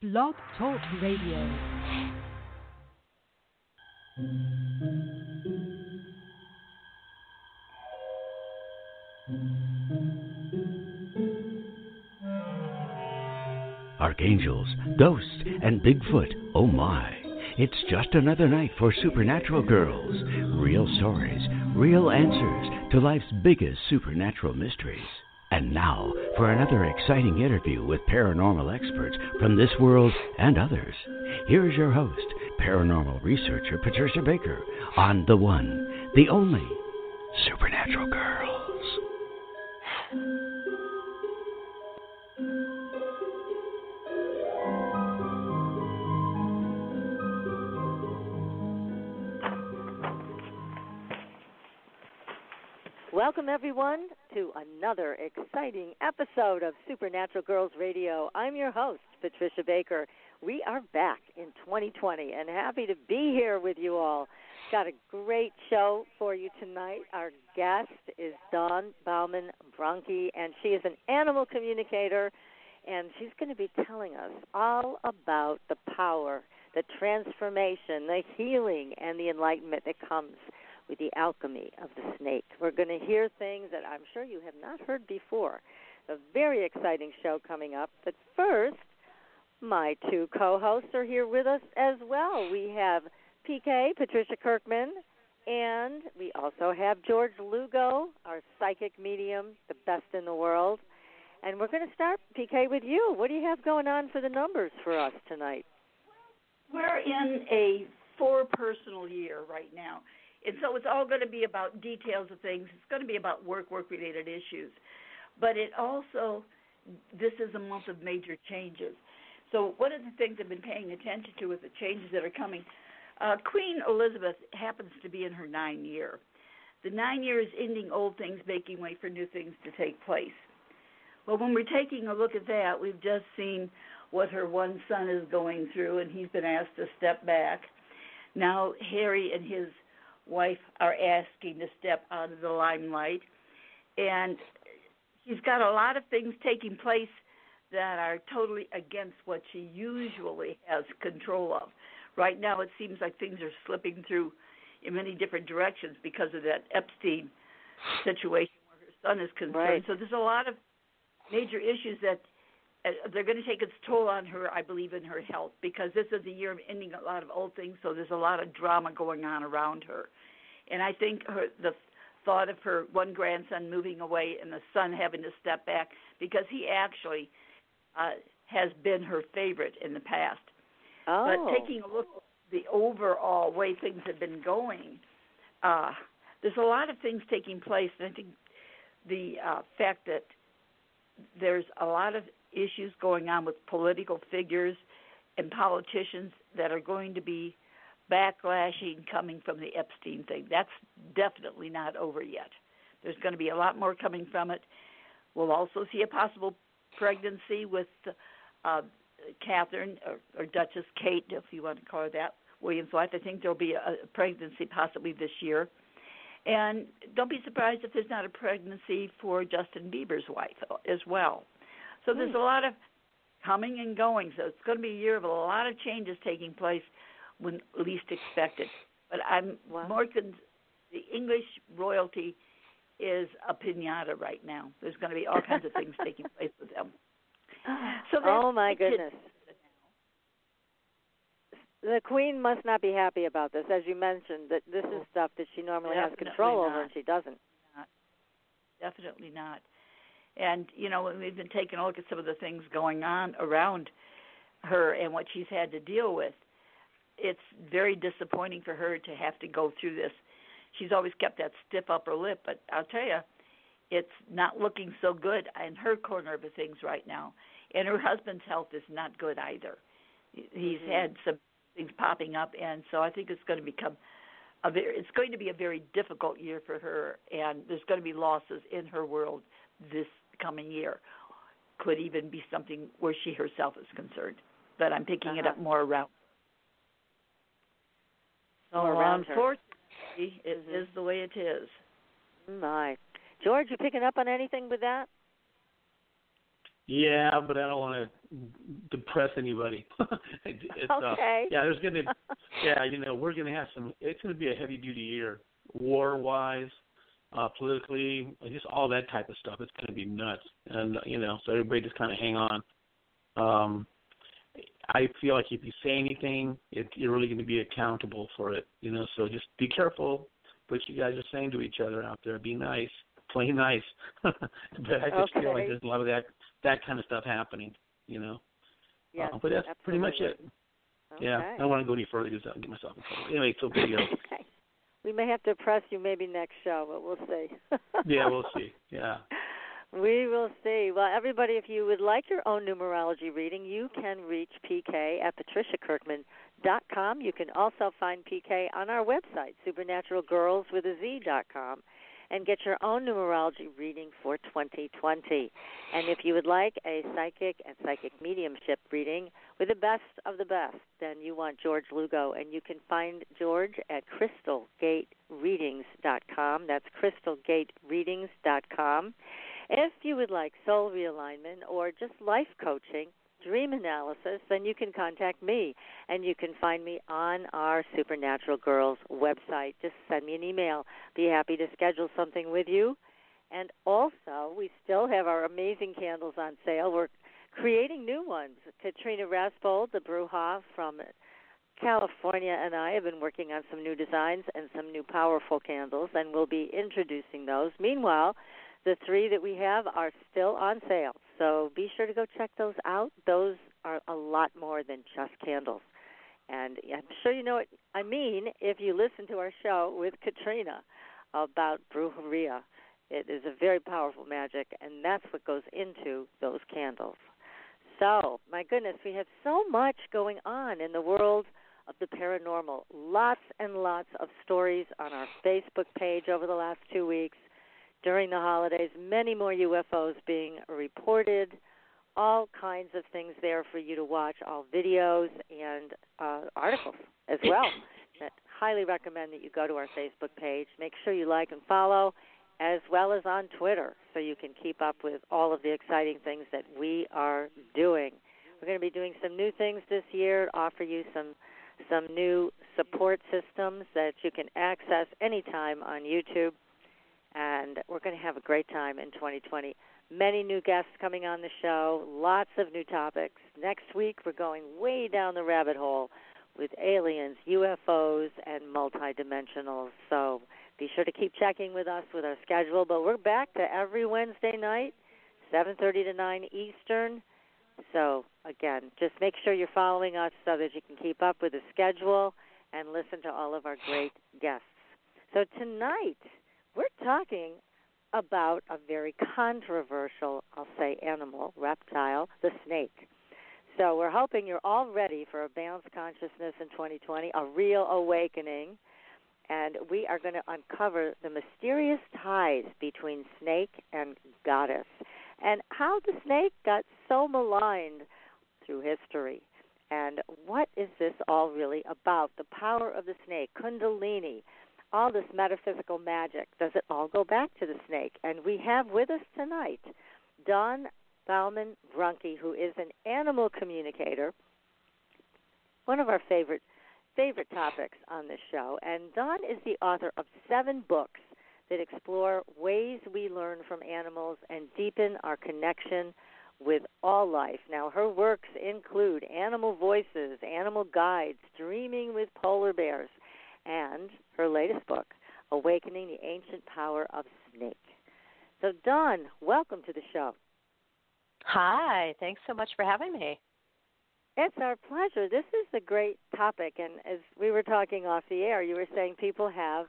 Blog Talk Radio. Archangels, ghosts, and Bigfoot, oh my. It's just another night for Supernatural Girls. Real stories, real answers to life's biggest supernatural mysteries. And now for another exciting interview with paranormal experts from this world and others. Here's your host, paranormal researcher Patricia Baker, on the one, the only Supernatural Girls. Welcome, everyone, to another exciting episode of Supernatural Girls Radio. I'm your host, Patricia Baker. We are back in 2020 and happy to be here with you all. Got a great show for you tonight. Our guest is Baumann Brunke, and she is an animal communicator, and she's going to be telling us all about the power, the transformation, the healing, and the enlightenment that comes with the alchemy of the snake. We're going to hear things that I'm sure you have not heard before. A very exciting show coming up. But first, my two co-hosts are here with us as well. We have PK, Patricia Kirkman, and we also have George Lugo, our psychic medium, the best in the world. And we're going to start, PK, with you. What do you have going on for the numbers for us tonight? We're in a four-personal year right now. And so it's all going to be about details of things. It's going to be about work-related issues. But it also, this is a month of major changes. So one of the things I've been paying attention to with the changes that are coming, Queen Elizabeth happens to be in her 9th year. The 9 years ending old things, making way for new things to take place. Well, when we're taking a look at that, we've just seen what her one son is going through, and he's been asked to step back. Now Harry and his wife are asking to step out of the limelight, and she's got a lot of things taking place that are totally against what she usually has control of. Right now it seems like things are slipping through in many different directions because of that Epstein situation where her son is concerned. Right. So there's a lot of major issues that they're going to take its toll on her, I believe, in her health, because this is a year of ending a lot of old things, so there's a lot of drama going on around her. And I think the thought of her one grandson moving away and the son having to step back, because he actually has been her favorite in the past. Oh. But taking a look at the overall way things have been going, there's a lot of things taking place, and I think the fact that there's a lot of issues going on with political figures and politicians that are going to be backlashing coming from the Epstein thing. That's definitely not over yet. There's going to be a lot more coming from it. We'll also see a possible pregnancy with Catherine or Duchess Kate, if you want to call her that, William's wife. I think there'll be a pregnancy possibly this year. And don't be surprised if there's not a pregnancy for Justin Bieber's wife as well. So there's a lot of coming and going. So it's going to be a year of a lot of changes taking place when least expected. But I'm more the English royalty is a piñata right now. There's going to be all kinds of things taking place with them. So oh, my goodness. The Queen must not be happy about this. As you mentioned, that this is stuff that she normally has control over, and she doesn't. Definitely not. And, you know, we've been taking a look at some of the things going on around her and what she's had to deal with. It's very disappointing for her to have to go through this. She's always kept that stiff upper lip, but I'll tell you, it's not looking so good in her corner of the things right now. And her husband's health is not good either. He's had some things popping up, and so I think it's going to become it's going to be a very difficult year for her, and there's going to be losses in her world this coming year. Could even be something where she herself is concerned. But I'm picking it up more around. So unfortunately, it is the way it is. My. George, you picking up on anything with that? Yeah, but I don't want to impress anybody. Okay. There's going to, we're going to have it's going to be a heavy-duty year, war-wise, politically, just all that type of stuff. It's going to be nuts. And, so everybody just kind of hang on. I feel like if you say anything, you're really going to be accountable for it, so just be careful what you guys are saying to each other out there. Be nice, play nice. But I just feel like there's a lot of that kind of stuff happening, Yes, but that's pretty much it. Okay. Yeah, I don't want to go any further because I'll get myself in trouble. Anyway, so big deal. Okay. We may have to press you maybe next show, but we'll see. Yeah, we'll see. Yeah. We will see. Well, everybody, if you would like your own numerology reading, you can reach PK at patriciakirkman.com. You can also find PK on our website, supernaturalgirlswithaz.com, and get your own numerology reading for 2020. And if you would like a psychic and psychic mediumship reading with the best of the best, then you want George Lugo, and you can find George at crystalgatereadings.com. That's crystalgatereadings.com. If you would like soul realignment or just life coaching, dream analysis, then you can contact me, and you can find me on our Supernatural Girls website. Just send me an email. Be happy to schedule something with you. And also, we still have our amazing candles on sale. We're creating new ones. Katrina Raspold, the Bruja from California, and I have been working on some new designs and some new powerful candles, and we'll be introducing those. Meanwhile, the 3 that we have are still on sale, so be sure to go check those out. Those are a lot more than just candles. And I'm sure you know what I mean if you listen to our show with Katrina about brujeria. It is a very powerful magic, and that's what goes into those candles. So, my goodness, we have so much going on in the world of the paranormal. Lots and lots of stories on our Facebook page over the last 2 weeks. During the holidays, many more UFOs being reported, all kinds of things there for you to watch, all videos and articles as well. I highly recommend that you go to our Facebook page. Make sure you like and follow, as well as on Twitter, so you can keep up with all of the exciting things that we are doing. We're going to be doing some new things this year, offer you some new support systems that you can access anytime on YouTube. And we're going to have a great time in 2020. Many new guests coming on the show, lots of new topics. Next week, we're going way down the rabbit hole with aliens, UFOs, and multidimensionals. So be sure to keep checking with us with our schedule. But we're back to every Wednesday night, 7:30 to 9 Eastern. So, again, just make sure you're following us so that you can keep up with the schedule and listen to all of our great guests. So tonight, we're talking about a very controversial, I'll say, animal, reptile, the snake. So we're hoping you're all ready for a balanced consciousness in 2020, a real awakening, and we are going to uncover the mysterious ties between snake and goddess and how the snake got so maligned through history. And what is this all really about? The power of the snake, Kundalini, all this metaphysical magic. Does it all go back to the snake? And we have with us tonight Dawn Baumann Brunke, who is an animal communicator, one of our favorite topics on this show. And Dawn is the author of 7 books that explore ways we learn from animals and deepen our connection with all life. Now, her works include Animal Voices, Animal Guides, Dreaming with Polar Bears, and her latest book, Awakening the Ancient Power of Snake. So, Dawn, welcome to the show. Hi, thanks so much for having me. It's our pleasure. This is a great topic, and as we were talking off the air, you were saying people have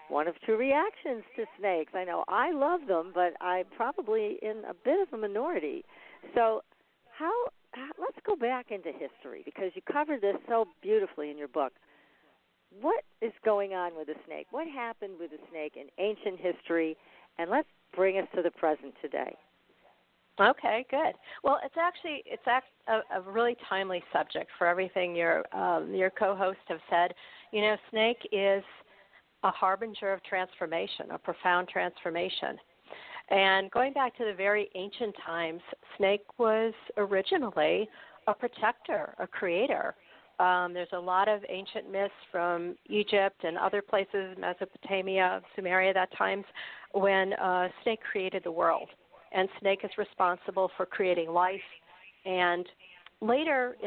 one of 2 reactions to snakes. I know I love them, but I'm probably in a bit of a minority. So let's go back into history, because you covered this so beautifully in your book. What is going on with the snake? What happened with the snake in ancient history? And let's bring us to the present today. Okay, good. Well, it's a really timely subject for everything your co-hosts have said. You know, snake is a harbinger of transformation, a profound transformation. And going back to the very ancient times, snake was originally a protector, a creator. There's a lot of ancient myths from Egypt and other places, Mesopotamia, Sumeria, that times, when snake created the world. And snake is responsible for creating life and in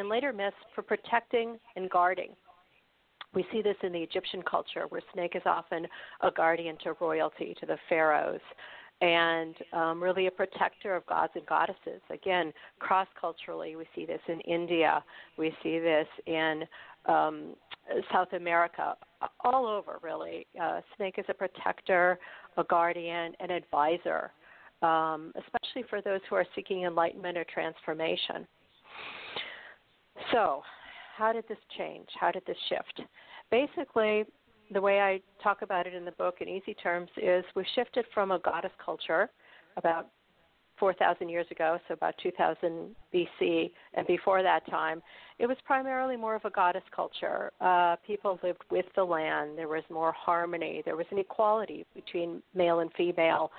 later myths for protecting and guarding. We see this in the Egyptian culture, where snake is often a guardian to royalty, to the pharaohs, and really a protector of gods and goddesses. Again, cross-culturally, we see this in India. We see this in South America, all over, really. Snake is a protector, a guardian, an advisor, especially for those who are seeking enlightenment or transformation. So, how did this change? How did this shift? Basically, the way I talk about it in the book in easy terms is we shifted from a goddess culture about 4,000 years ago, so about 2000 BC, and before that time, it was primarily more of a goddess culture. People lived with the land. There was more harmony. There was an equality between male and female,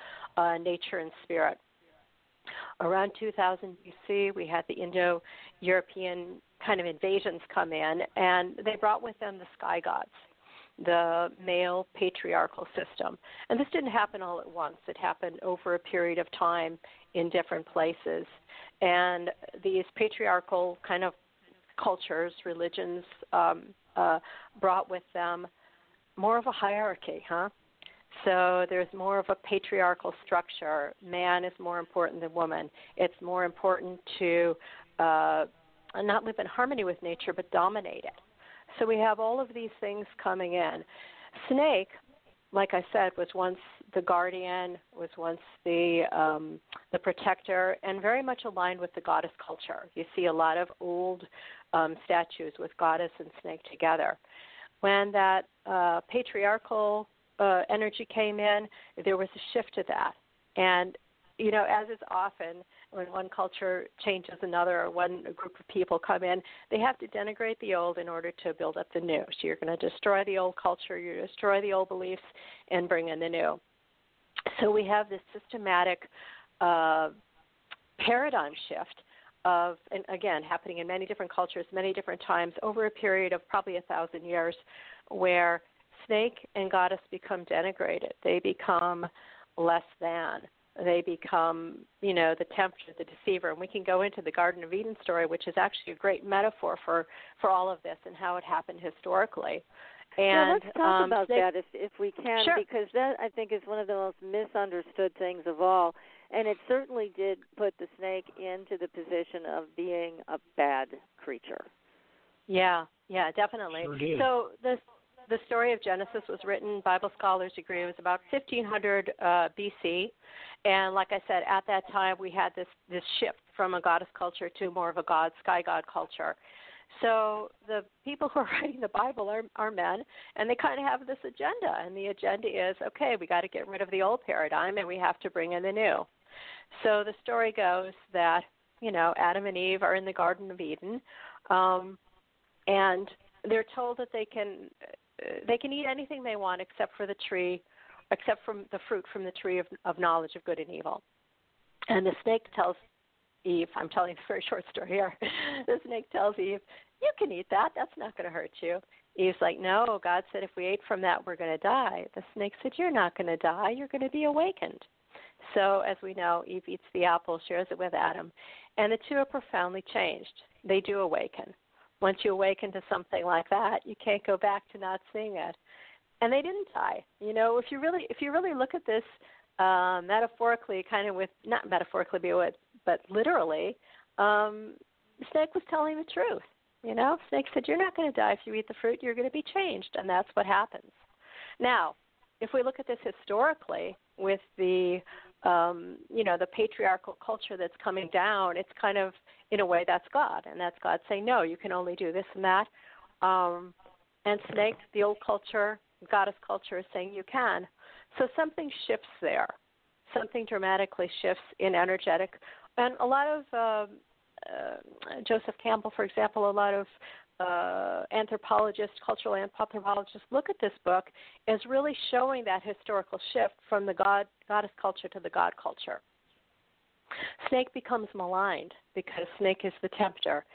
nature and spirit. Around 2000 BC, we had the Indo-European kind of invasions come in, and they brought with them the sky gods, the male patriarchal system. And this didn't happen all at once. It happened over a period of time in different places. And these patriarchal kind of cultures, religions, brought with them more of a hierarchy, So there's more of a patriarchal structure. Man is more important than woman. It's more important to not live in harmony with nature, but dominate it. So we have all of these things coming in. Snake, like I said, was once the guardian, was once the protector, and very much aligned with the goddess culture. You see a lot of old statues with goddess and snake together. When that patriarchal energy came in, there was a shift to that. And, as is often, when one culture changes another or one group of people come in, they have to denigrate the old in order to build up the new. So you're going to destroy the old culture, you destroy the old beliefs, and bring in the new. So we have this systematic paradigm shift of, and again, happening in many different cultures, many different times, over a period of probably 1,000 years, where snake and goddess become denigrated. They become less than. They become, the tempter, the deceiver. And we can go into the Garden of Eden story, which is actually a great metaphor for all of this and how it happened historically. And let's talk about that if we can, sure. Because that, I think, is one of the most misunderstood things of all. And it certainly did put the snake into the position of being a bad creature. Yeah, definitely. Sure did. So the story of Genesis was written, Bible scholars agree, it was about 1500 BC. And like I said, at that time we had this shift from a goddess culture to more of a sky god culture. So the people who are writing the Bible are men, and they kind of have this agenda. And the agenda is, okay, we got to get rid of the old paradigm and we have to bring in the new. So the story goes that, Adam and Eve are in the Garden of Eden, and they're told that they can eat anything they want except from the fruit from the tree of knowledge of good and evil. And the snake tells Eve, I'm telling you a very short story here, the snake tells Eve, you can eat that, that's not going to hurt you. Eve's like, no, God said if we ate from that, we're going to die. The snake said, you're not going to die, you're going to be awakened. So as we know, Eve eats the apple, shares it with Adam, and the two are profoundly changed. They do awaken. Once you awaken to something like that, you can't go back to not seeing it. And they didn't die. If you really look at this metaphorically, kind of not metaphorically, but literally, Snake was telling the truth. Snake said, you're not going to die if you eat the fruit. You're going to be changed, and that's what happens. Now, if we look at this historically with the patriarchal culture that's coming down, it's kind of, in a way, that's God. And that's God saying, no, you can only do this and that. And Snake, the old culture, goddess culture, is saying you can. So something shifts there. Something dramatically shifts in energetic. And a lot of, Joseph Campbell, for example, a lot of anthropologists, cultural anthropologists look at this book as really showing that historical shift from the goddess culture to the God culture. Snake becomes maligned because snake is the tempter.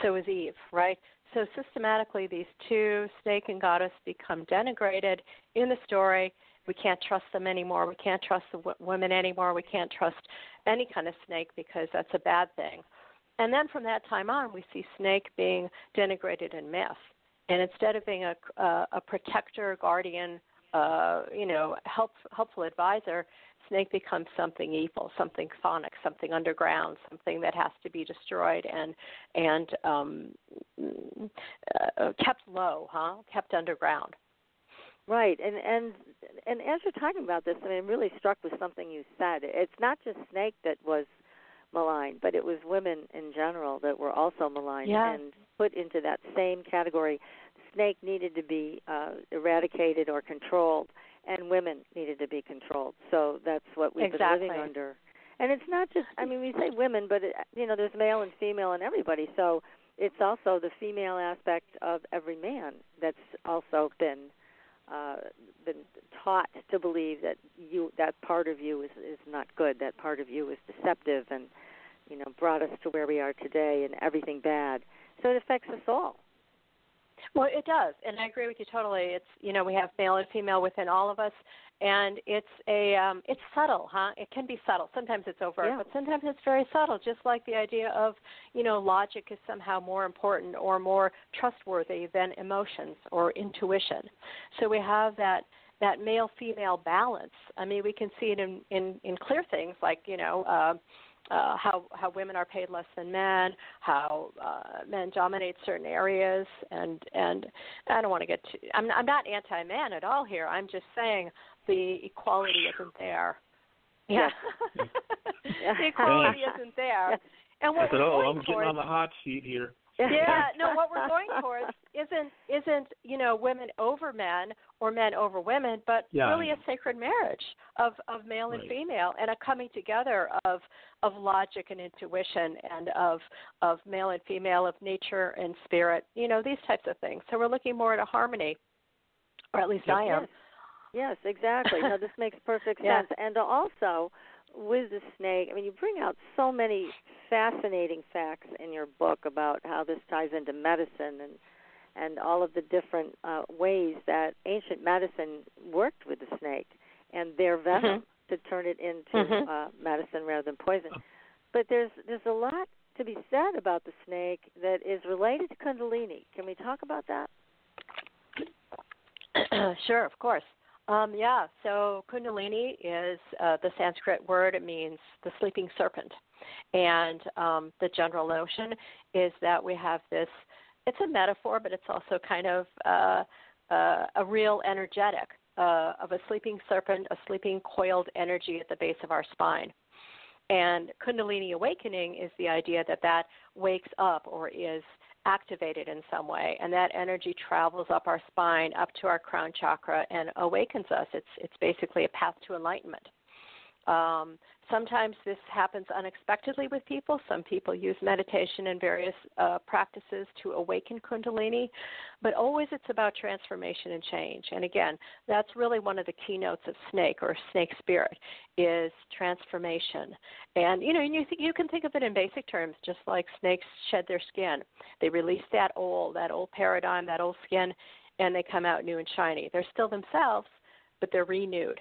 So is Eve, right? So systematically, these two, snake and goddess, become denigrated in the story. We can't trust them anymore. We can't trust the women anymore. We can't trust any kind of snake because that's a bad thing. And then from that time on, we see snake being denigrated in myth. And instead of being a protector, guardian, helpful advisor, snake becomes something evil, something chthonic, something underground, something that has to be destroyed and kept low, kept underground. Right, and as you're talking about this, I mean, I'm really struck with something you said. It's not just snake that was maligned, but it was women in general that were also maligned and put into that same category. Snake needed to be eradicated or controlled, and women needed to be controlled. So that's what we've been living under. And it's not just, I mean, we say women, but, there's male and female in everybody. So it's also the female aspect of every man that's also been taught to believe that that part of you is not good, that part of you is deceptive and, brought us to where we are today and everything bad. So it affects us all. Well, it does, and I agree with you totally. It's we have male and female within all of us, and it's subtle, It can be subtle. Sometimes it's overt, but sometimes it's very subtle. Just like the idea of logic is somehow more important or more trustworthy than emotions or intuition. So we have that male-female balance. I mean, we can see it in clear things like how women are paid less than men, how men dominate certain areas, and I don't want to get too. I'm not anti-man at all here. I'm just saying the equality isn't there. Yeah, the equality isn't there. And what I'm getting on the hot seat here. Yeah, no, what we're going towards isn't women over men or men over women, but really a sacred marriage of male and female, and a coming together of logic and intuition, and of male and female, of nature and spirit, these types of things. So we're looking more at a harmony, or at least I am. Yes, exactly. No, this makes perfect sense. And also, with the snake, I mean, you bring out so many fascinating facts in your book about how this ties into medicine and all of the different ways that ancient medicine worked with the snake and their venom to turn it into medicine rather than poison. But there's a lot to be said about the snake that is related to Kundalini. Can we talk about that? Sure, of course. So Kundalini is the Sanskrit word. It means the sleeping serpent. And the general notion is that we have this, it's a metaphor, but it's also kind of a real energetic of a sleeping serpent, a sleeping coiled energy at the base of our spine. And Kundalini awakening is the idea that wakes up or is activated in some way, and that energy travels up our spine, up to our crown chakra, and awakens us. It's basically a path to enlightenment. Sometimes this happens unexpectedly with people. Some people use meditation and various practices to awaken Kundalini, but always it's about transformation and change. And again, that's really one of the keynotes of snake or snake spirit is transformation. And you can think of it in basic terms, just like snakes shed their skin. They release that old paradigm, that old skin, and they come out new and shiny. They're still themselves, but they're renewed.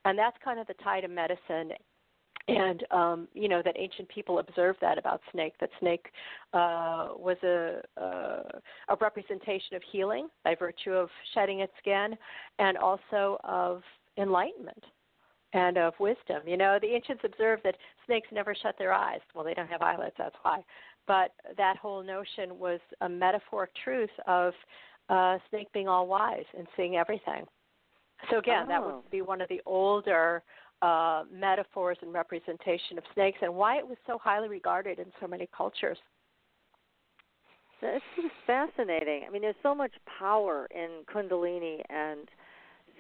And that's kind of the tide of medicine. And, that ancient people observed that about snake, that snake was a representation of healing by virtue of shedding its skin, and also of enlightenment and of wisdom. The ancients observed that snakes never shut their eyes. Well, they don't have eyelids, that's why. But that whole notion was a metaphoric truth of snake being all wise and seeing everything. So again, that would be one of the older metaphors and representation of snakes, and why it was so highly regarded in so many cultures. It's just fascinating. I mean, there's so much power in Kundalini and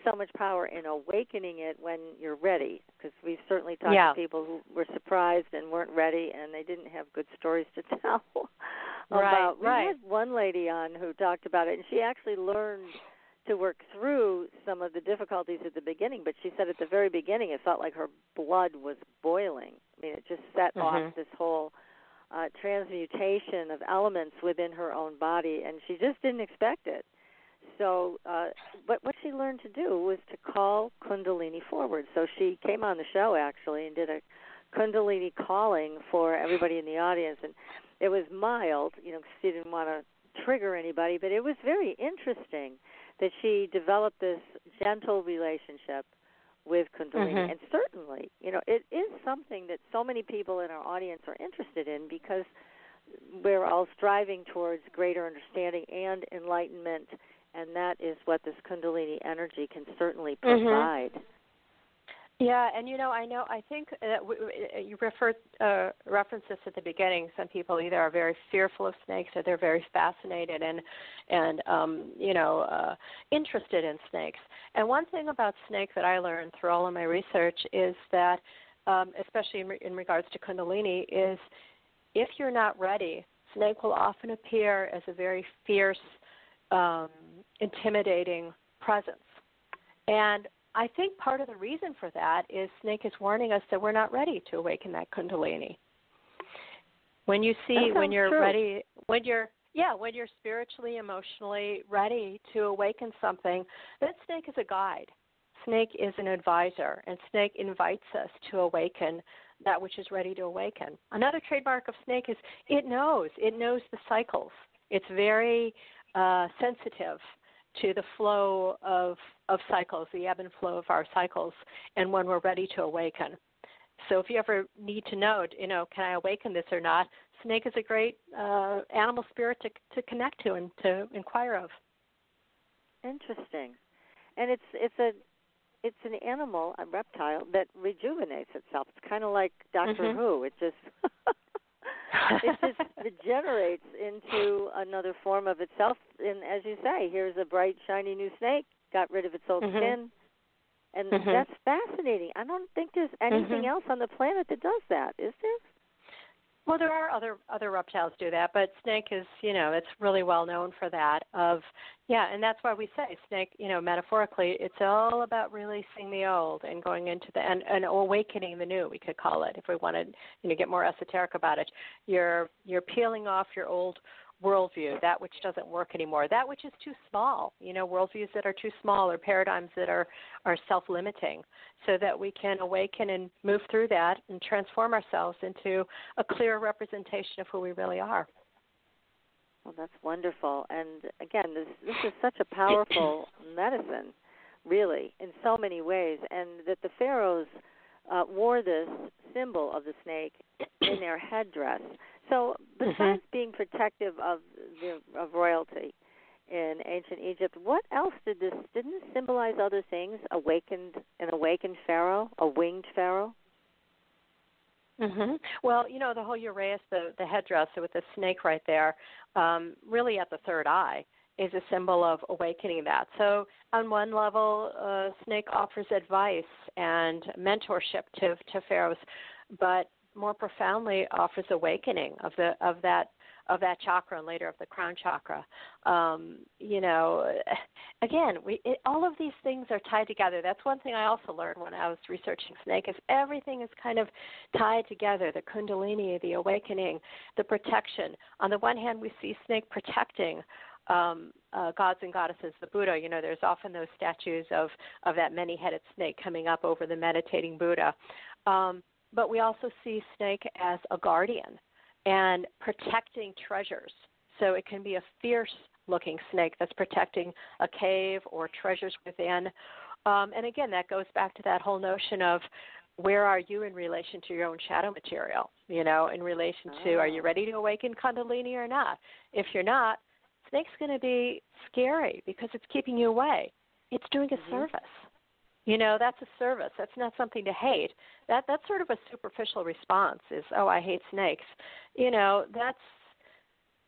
so much power in awakening it when you're ready, because we've certainly talked to people who were surprised and weren't ready, and they didn't have good stories to tell about. We had one lady on who talked about it, and she actually learned to work through some of the difficulties at the beginning, but she said at the very beginning it felt like her blood was boiling. I mean, it just set off this whole transmutation of elements within her own body, and she just didn't expect it. So but what she learned to do was to call Kundalini forward. So she came on the show, actually, and did a Kundalini calling for everybody in the audience. And it was mild, because she didn't want to trigger anybody, but it was very interesting that she developed this gentle relationship with Kundalini. And certainly, it is something that so many people in our audience are interested in because we're all striving towards greater understanding and enlightenment, and that is what this Kundalini energy can certainly provide. Yeah, and I think you referenced this at the beginning. Some people either are very fearful of snakes or they're very fascinated and interested in snakes. And one thing about snakes that I learned through all of my research is that, especially in regards to Kundalini, is if you're not ready, snake will often appear as a very fierce, intimidating presence. And I think part of the reason for that is snake is warning us that we're not ready to awaken that Kundalini. When you see, when you're true. ready, when you're spiritually, emotionally ready to awaken something, then snake is a guide. Snake is an advisor, and snake invites us to awaken that which is ready to awaken. Another trademark of snake is it knows the cycles. It's very sensitive to the flow of cycles, the ebb and flow of our cycles, and when we're ready to awaken. So if you ever need to know, can I awaken this or not, snake is a great animal spirit to connect to and to inquire of. Interesting. And it's an animal, a reptile, that rejuvenates itself. It's kind of like Doctor Who. It just regenerates into another form of itself. And as you say, here's a bright, shiny new snake, got rid of its old skin. And that's fascinating. I don't think there's anything else on the planet that does that, is there? Well, there are other reptiles do that, but snake is, it's really well known for that. And that's why we say snake, metaphorically, it's all about releasing the old and going into and awakening the new, we could call it, if we wanted, get more esoteric about it. You're peeling off your old worldview, that which doesn't work anymore, that which is too small, worldviews that are too small or paradigms that are self-limiting, so that we can awaken and move through that and transform ourselves into a clear representation of who we really are. Well, that's wonderful. And again, this is such a powerful medicine, really, in so many ways, and that the pharaohs wore this symbol of the snake in their headdress. So besides being protective of royalty in ancient Egypt, what else didn't this symbolize other things? An awakened pharaoh, a winged pharaoh? Well, the whole uraeus, the headdress with the snake right there, really at the third eye, is a symbol of awakening that. So on one level, snake offers advice and mentorship to pharaohs, but more profoundly offers awakening of that chakra and later of the crown chakra. Again, all of these things are tied together. That's one thing I also learned when I was researching snake is everything is kind of tied together. The Kundalini, the awakening, the protection. On the one hand, we see snake protecting gods and goddesses, the Buddha. There's often those statues of that many-headed snake coming up over the meditating Buddha. But we also see snake as a guardian and protecting treasures. So it can be a fierce-looking snake that's protecting a cave or treasures within. And again, that goes back to that whole notion of where are you in relation to your own shadow material, in relation to are you ready to awaken Kundalini or not? If you're not, snake's going to be scary because it's keeping you away. It's doing a service. That's a service. That's not something to hate. That's sort of a superficial response is, oh, I hate snakes. That's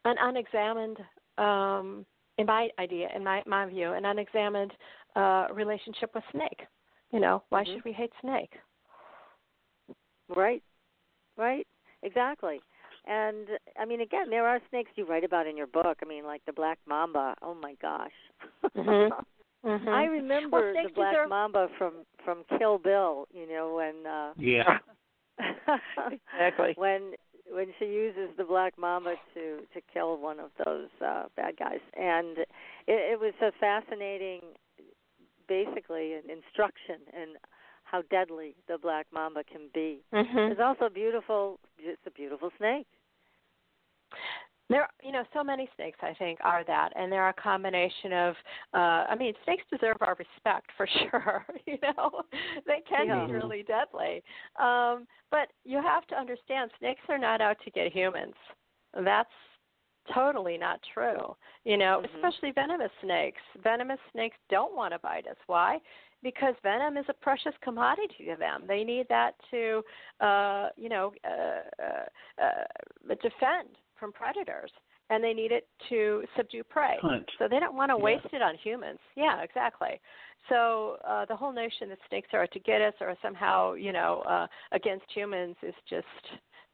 an unexamined, in my idea, in my view, an unexamined relationship with snake. Why should we hate snake? Right, exactly. And, again, there are snakes you write about in your book. Like the black mamba. Oh, my gosh. I remember the black mamba from Kill Bill, when Exactly. When she uses the black mamba to kill one of those bad guys, and it was a fascinating, basically, an instruction in how deadly the black mamba can be. It's also beautiful. It's a beautiful snake. There, so many snakes, I think, are that, and they're a combination of. Snakes deserve our respect for sure. They can be really deadly, but you have to understand, snakes are not out to get humans. That's totally not true. Especially venomous snakes. Venomous snakes don't want to bite us. Why? Because venom is a precious commodity to them. They need that to, defend from predators, and they need it to subdue prey. Hunt. So they don't want to waste it on humans. Yeah, exactly. So the whole notion that snakes are out to get us or somehow, against humans is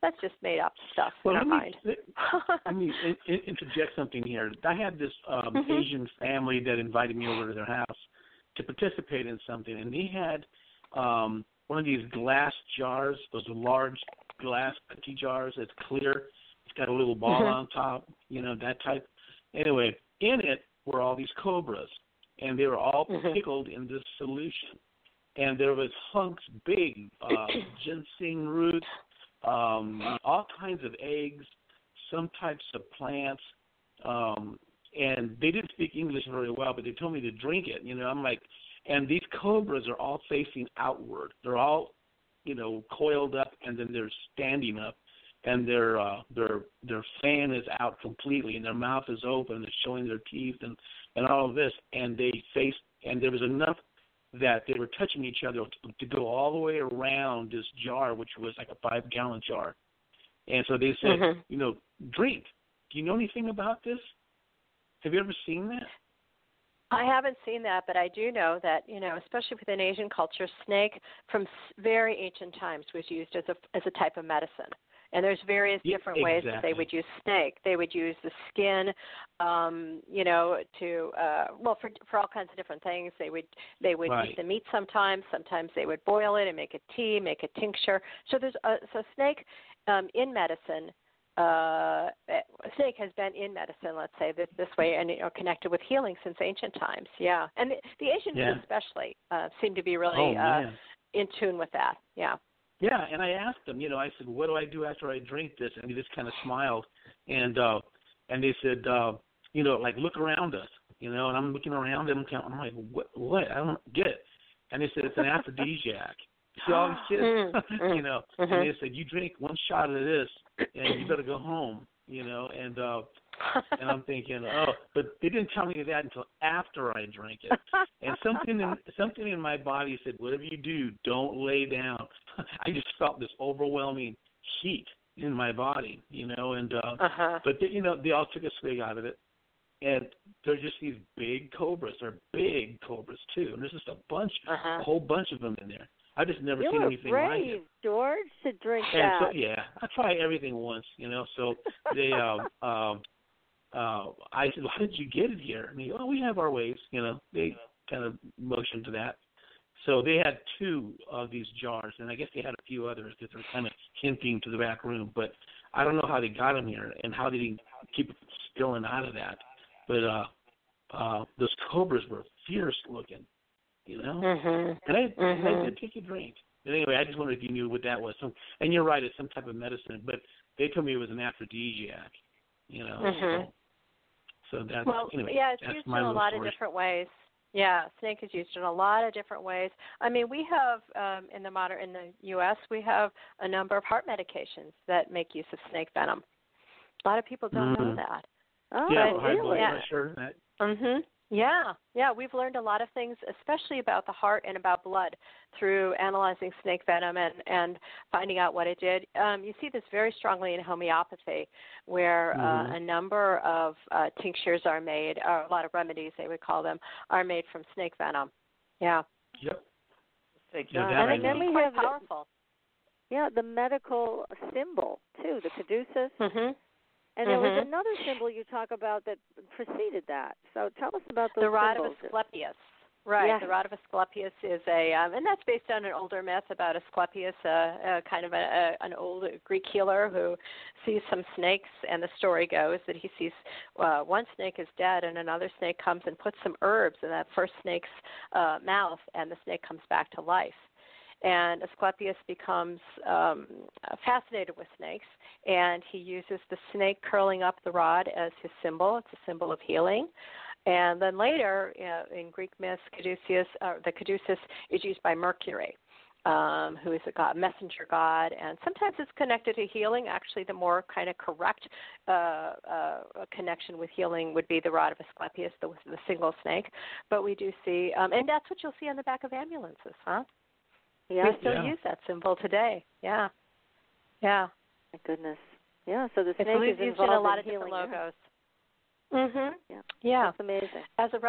that's just made up stuff in our mind. Let me interject something here. I had this Asian family that invited me over to their house to participate in something, and they had one of these glass jars, those large glass petite jars that's clear. It's got a little ball on top, that type. Anyway, in it were all these cobras, and they were all pickled in this solution. And there was hunks, big ginseng roots, all kinds of eggs, some types of plants, and they didn't speak English very well, but they told me to drink it. I'm like, and these cobras are all facing outward. They're all, coiled up, and then they're standing up, and their fan is out completely, and their mouth is open, and they're showing their teeth and all of this, and and there was enough that they were touching each other to go all the way around this jar, which was like a 5-gallon jar. And so they said, drink. Do you know anything about this? Have you ever seen that? I haven't seen that, but I do know that, especially within Asian culture, snake from very ancient times was used as a type of medicine. And there's various different ways that they would use snake. They would use the skin, for all kinds of different things. They would eat the meat sometimes. Sometimes they would boil it and make a tea, make a tincture. So there's snake in medicine. Snake has been in medicine, let's say this way, and connected with healing since ancient times. Yeah, and the Asians especially seem to be really in tune with that. Yeah. Yeah, and I asked them, I said, what do I do after I drink this? And he just kind of smiled, and they said, like, look around us, and I'm looking around them, and I'm like, what? I don't get it. And they said, it's an aphrodisiac. See all these kids, and they said, you drink one shot of this, and you better go home, and I'm thinking, but they didn't tell me that until after I drank it. And something in my body said, whatever you do, don't lay down. I just felt this overwhelming heat in my body, but they all took a swig out of it. And they're just these big cobras. They're big cobras, too. And there's just a whole bunch of them in there. I've just never seen anything like it. You're brave, George, to drink and that. So, I try everything once, So they, I said, well, how did you get it here? And we have our ways, They kind of motioned to that. So they had 2 of these jars, and I guess they had a few others that they're kind of hinting to the back room. But I don't know how they got them here and how they didn't keep it spilling out of that. But those cobras were fierce looking, And I did take a drink. But anyway, I just wondered if you knew what that was. So, and you're right, it's some type of medicine. But they told me it was an aphrodisiac, So that's it's used in a lot of different ways. Yeah, snake is used in a lot of different ways. I mean, we have in the U.S. we have a number of heart medications that make use of snake venom. A lot of people don't know that. Oh, high blood really? pressure. Yeah, we've learned a lot of things, especially about the heart and about blood, through analyzing snake venom and finding out what it did. You see this very strongly in homeopathy, where a number of tinctures are made, or a lot of remedies, they would call them, are made from snake venom. Yeah. Yep. And then we have powerful. The medical symbol, too, the caduceus. And there was another symbol you talk about that preceded that. So tell us about those symbols. The rod symbols. of Asclepius. Right. Yes. The rod of Asclepius is and that's based on an older myth about Asclepius, kind of an old Greek healer who sees some snakes, and the story goes that he sees one snake is dead, and another snake comes and puts some herbs in that first snake's mouth, and the snake comes back to life. And Asclepius becomes fascinated with snakes, and he uses the snake curling up the rod as his symbol. It's a symbol of healing. And then later, in Greek myths, the caduceus is used by Mercury, who is a god, messenger god, and sometimes it's connected to healing. Actually, the more kind of correct connection with healing would be the rod of Asclepius, the single snake. But we do see, and that's what you'll see on the back of ambulances, huh? Yeah. We still use that symbol today. Yeah. Yeah. My goodness. Yeah, so the snake it's is used involved in a lot of healing. different logos. Yeah. Yeah. That's amazing. As a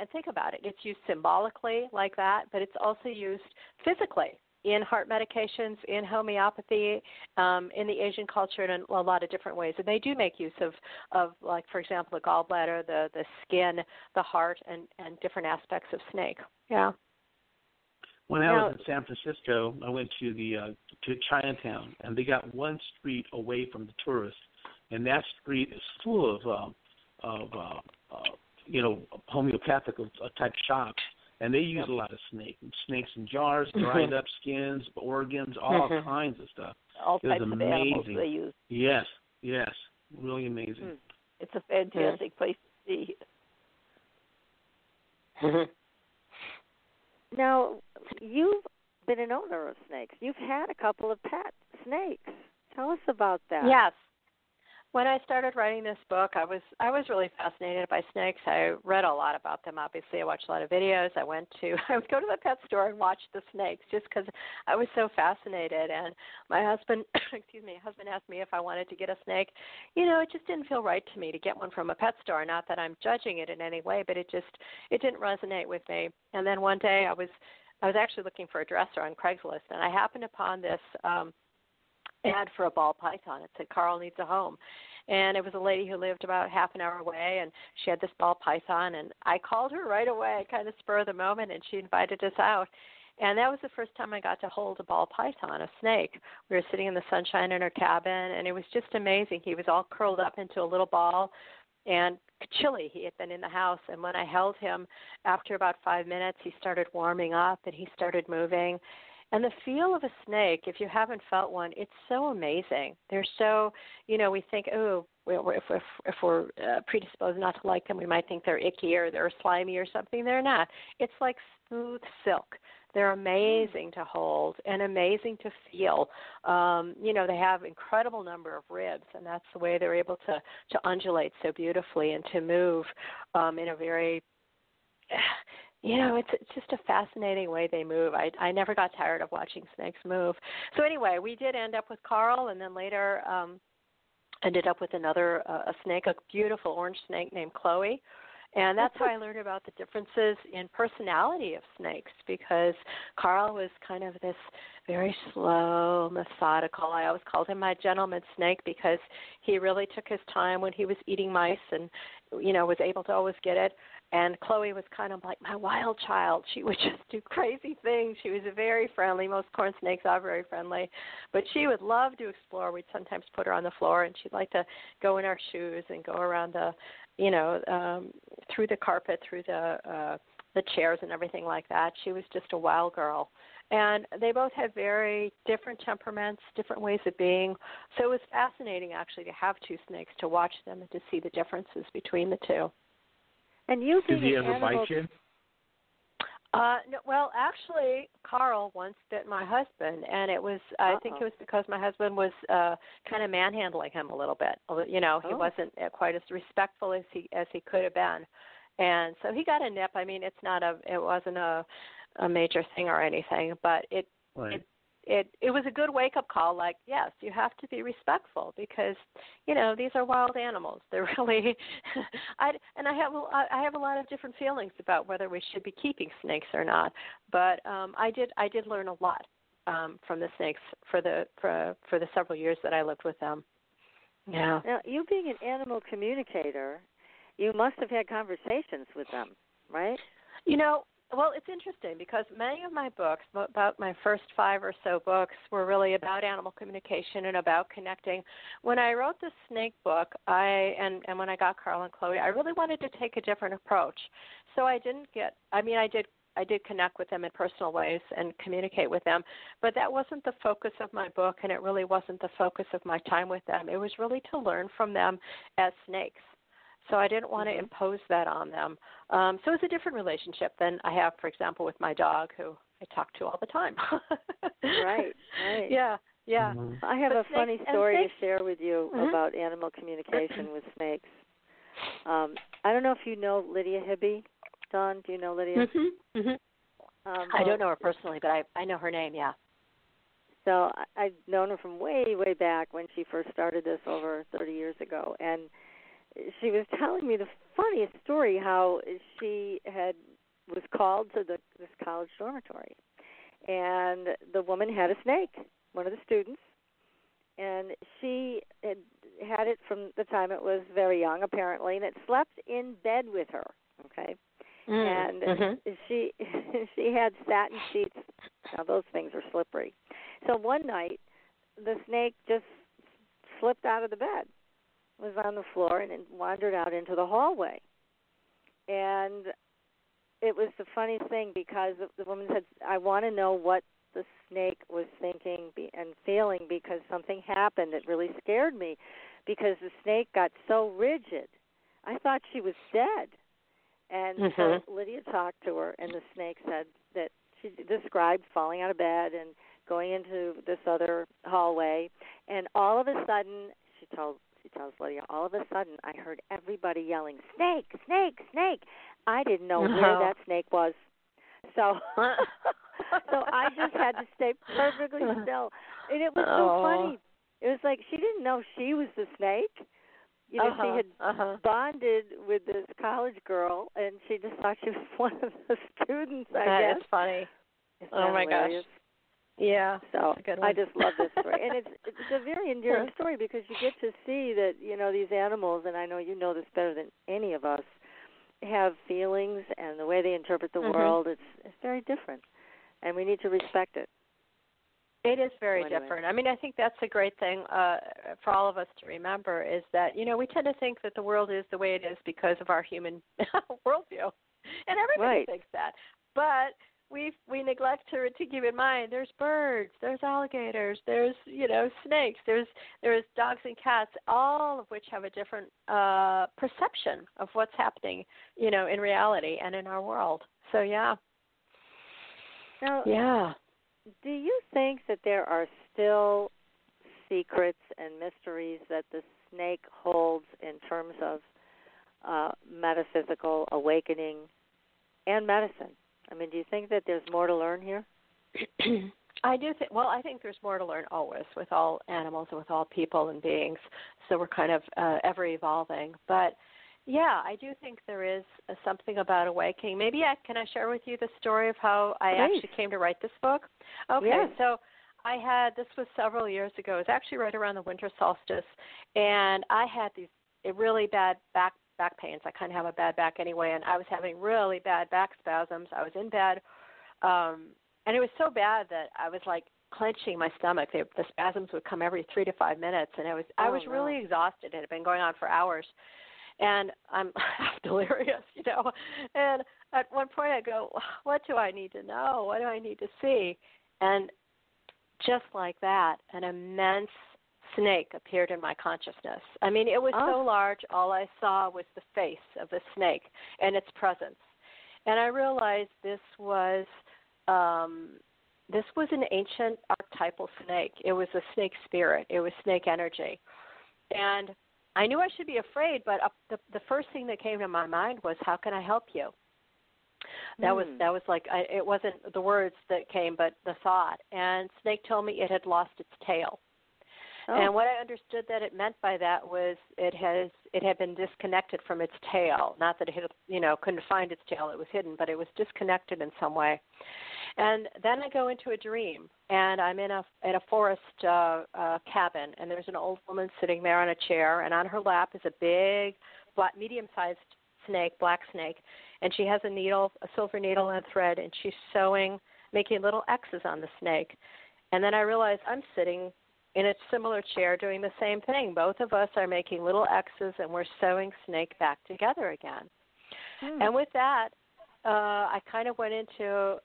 and think about it. It's used symbolically like that, but it's also used physically in heart medications, in homeopathy, in the Asian culture in a lot of different ways. And they do make use of like, for example, the gallbladder, the skin, the heart, and different aspects of snake. Yeah. When I was in San Francisco, I went to to Chinatown, and they got one street away from the tourists, and that street is full of homeopathic type shops, and they use a lot of snakes in jars, dried up skins, organs, all kinds of stuff. All it types was of amazing. animals they use. Yes, really amazing. It's a fantastic place to see. Now, you've been an owner of snakes. You've had a couple of pet snakes. Tell us about that. Yes. When I started writing this book, I was really fascinated by snakes. I read a lot about them. Obviously, I watched a lot of videos. I would go to the pet store and watch the snakes just because I was so fascinated. And my husband, asked me if I wanted to get a snake. It just didn't feel right to me to get one from a pet store. Not that I'm judging it in any way, but it didn't resonate with me. And then one day I was actually looking for a dresser on Craigslist, and I happened upon this ad for a ball python. It said, "Carl needs a home." And it was a lady who lived about half an hour away, and she had this ball python, and I called her right away, kind of spur of the moment, and she invited us out. And that was the first time I got to hold a ball python, a snake. We were sitting in the sunshine in her cabin, and it was just amazing. He was all curled up into a little ball and chilly. He had been in the house, and when I held him, after about 5 minutes, he started warming up, and he started moving. And the feel of a snake, if you haven't felt one, it's so amazing. They're so, we think, if we're predisposed not to like them, we might think they're icky or they're slimy or something. They're not. It's like smooth silk. They're amazing to hold and amazing to feel. They have incredible number of ribs, and that's the way they're able to undulate so beautifully and to move in a very it's just a fascinating way they move. I never got tired of watching snakes move. So anyway, we did end up with Carl, and then later ended up with another a snake, a beautiful orange snake named Chloe. And that's how I learned about the differences in personality of snakes, because Carl was kind of this very slow, methodical. I always called him my gentleman snake because he really took his time when he was eating mice and, was able to always get it. And Chloe was kind of like my wild child. She would just do crazy things. She was very friendly. Most corn snakes are very friendly. But she would love to explore. We'd sometimes put her on the floor, and she'd like to go in our shoes and go around through the carpet, through the chairs and everything like that. She was just a wild girl. And they both had very different temperaments, different ways of being. So it was fascinating, actually, to have two snakes, to watch them and to see the differences between the two. And you Did he ever bite you? No, well, actually, Carl once bit my husband, and it was, I think it was because my husband was kind of manhandling him a little bit. He wasn't quite as respectful as he could have been. And so he got a nip. I mean, it wasn't a major thing or anything, but it was a good wake-up call. Like, yes, you have to be respectful because, these are wild animals. They're really, I have a lot of different feelings about whether we should be keeping snakes or not. But I did learn a lot from the snakes for the several years that I lived with them. Yeah. Now, you being an animal communicator, you must have had conversations with them. right? Well, it's interesting because many of my books, about my first 5 or so books, were really about animal communication and about connecting. When I wrote the snake book, and when I got Carl and Chloe, I really wanted to take a different approach. So I did connect with them in personal ways and communicate with them, but that wasn't the focus of my book, and it really wasn't the focus of my time with them. It was really to learn from them as snakes. So I didn't want to impose that on them. So it's a different relationship than I have, for example, with my dog, who I talk to all the time. Right. Yeah. Mm-hmm. I have a funny story to share with you about animal communication with snakes. I don't know if you know Lydia Hibby. Dawn, do you know Lydia? I don't know her personally, but I know her name, yeah. So I've known her from way, way back when she first started this over 30 years ago. And she was telling me the funniest story, how she was called to this college dormitory. And the woman had a snake, one of the students. And she had it from the time it was very young, apparently, and it slept in bed with her, okay? And she had satin sheets. Now, those things are slippery. So one night, the snake just slipped out of the bed, was on the floor, and wandered out into the hallway. And it was the funny thing because the woman said, I want to know what the snake was thinking and feeling, because something happened that really scared me, because the snake got so rigid. I thought she was dead. And so Lydia talked to her, and the snake said that she described falling out of bed and going into this other hallway. And all of a sudden, she tells Lydia, all of a sudden I heard everybody yelling, snake, snake, snake. I didn't know where that snake was. So so I just had to stay perfectly still. And it was so funny. It was like she didn't know she was the snake. She had bonded with this college girl, and she just thought she was one of the students, I guess. That's funny. Oh, my hilarious? Gosh. Yeah. So I just love this story. And it's a very endearing story, because you get to see that, these animals, and I know you know this better than any of us, have feelings, and the way they interpret the world, it's very different. And we need to respect it. It is very different. I mean, I think that's a great thing for all of us to remember, is that, we tend to think that the world is the way it is because of our human worldview. And everybody thinks that. But we neglect to keep in mind there's birds, there's alligators, there's, snakes, there's dogs and cats, all of which have a different perception of what's happening, in reality and in our world. So, yeah. Now, do you think that there are still secrets and mysteries that the snake holds in terms of metaphysical awakening and medicine? I mean, do you think that there's more to learn here? I do think. Well, I think there's more to learn always with all animals and with all people and beings. So we're kind of ever evolving. But yeah, I do think there is something about awakening. Maybe can I share with you the story of how I actually came to write this book? Okay, yes. So this was several years ago. It was actually right around the winter solstice, and I had these really bad back pains. I kind of have a bad back anyway, and I was having really bad back spasms. I was in bed, and it was so bad that I was like clenching my stomach. The spasms would come every 3 to 5 minutes, and I was really exhausted. It had been going on for hours. And I'm half delirious, And at one point I go, what do I need to know? What do I need to see? And just like that, an immense snake appeared in my consciousness. I mean, it was so large, all I saw was the face of the snake and its presence. And I realized this was an ancient archetypal snake. It was a snake spirit. It was snake energy. And I knew I should be afraid, but the first thing that came to my mind was, how can I help you? That was like, it wasn't the words that came, but the thought. And Snake told me it had lost its tail. And what I understood that it meant by that was it had been disconnected from its tail. Not that it had, couldn't find its tail; it was hidden, but it was disconnected in some way. And then I go into a dream, and I'm in a forest cabin, and there's an old woman sitting there on a chair, and on her lap is a big, medium-sized snake, black snake, and she has a needle, a silver needle and thread, and she's sewing, making little X's on the snake. And then I realized I'm sitting in a similar chair doing the same thing. Both of us are making little X's, and we're sewing snake back together again. And with that, I kind of went into,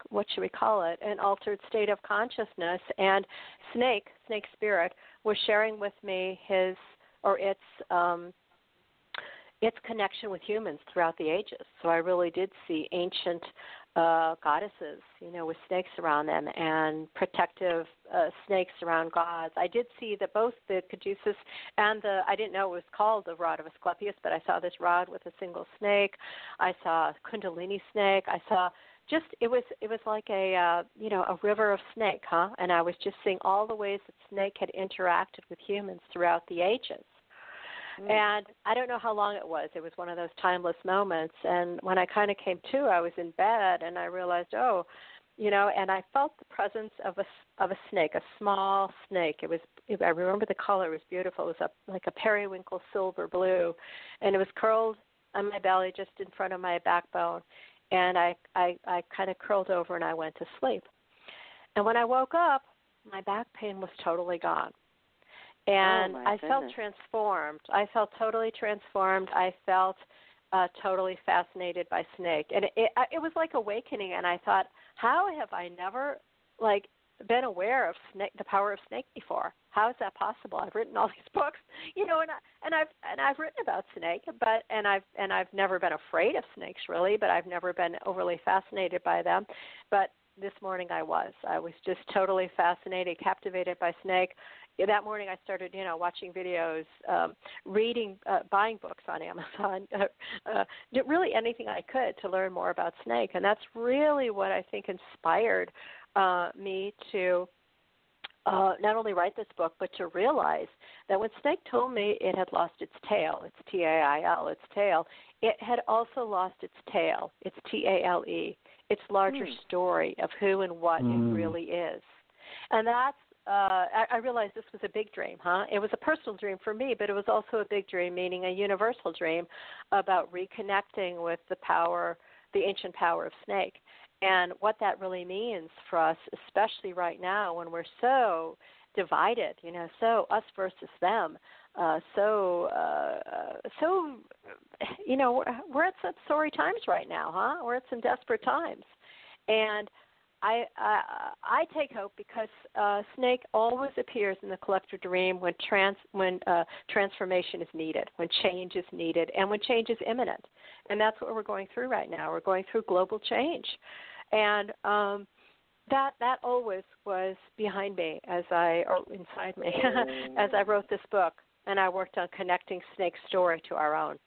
what should we call it, an altered state of consciousness. And Snake Spirit, was sharing with me its connection with humans throughout the ages. So I really did see ancient goddesses, with snakes around them, and protective snakes around gods. I did see that both the caduceus and I didn't know it was called the rod of Asclepius, but I saw this rod with a single snake. I saw a kundalini snake. I saw it was like a river of snake, and I was just seeing all the ways that snake had interacted with humans throughout the ages. And I don't know how long it was. It was one of those timeless moments. And when I kind of came to, I was in bed, and I realized, and I felt the presence of a snake, a small snake. I remember the color. It was beautiful. It was like a periwinkle silver blue, and it was curled on my belly just in front of my backbone. And I kind of curled over, and I went to sleep. And when I woke up, my back pain was totally gone. And I felt transformed. I felt totally transformed. I felt totally fascinated by snake. And it was like awakening, and I thought, how have I never, been aware of snake, the power of snake before? How is that possible? I've written all these books, and I've written about snake, and I've never been afraid of snakes really, but I've never been overly fascinated by them. But this morning I was just totally fascinated, captivated by snake. That morning I started, watching videos, reading, buying books on Amazon, really anything I could to learn more about snake. And that's really what I think inspired me to not only write this book, but to realize that when snake told me it had lost its tail, its T-A-I-L, its tail, it had also lost its tail, its T-A-L-E, its larger story of who and what it really is. And that's, I realized this was a big dream, It was a personal dream for me, but it was also a big dream, meaning a universal dream about reconnecting with the ancient power of snake. And what that really means for us, especially right now when we're so divided, so us versus them, we're at some sorry times right now, We're at some desperate times. And I take hope because snake always appears in the collective dream when transformation is needed, when change is needed, and when change is imminent. And that's what we're going through right now. We're going through global change. And that always was behind me inside me as I wrote this book, and I worked on connecting snake's story to our own.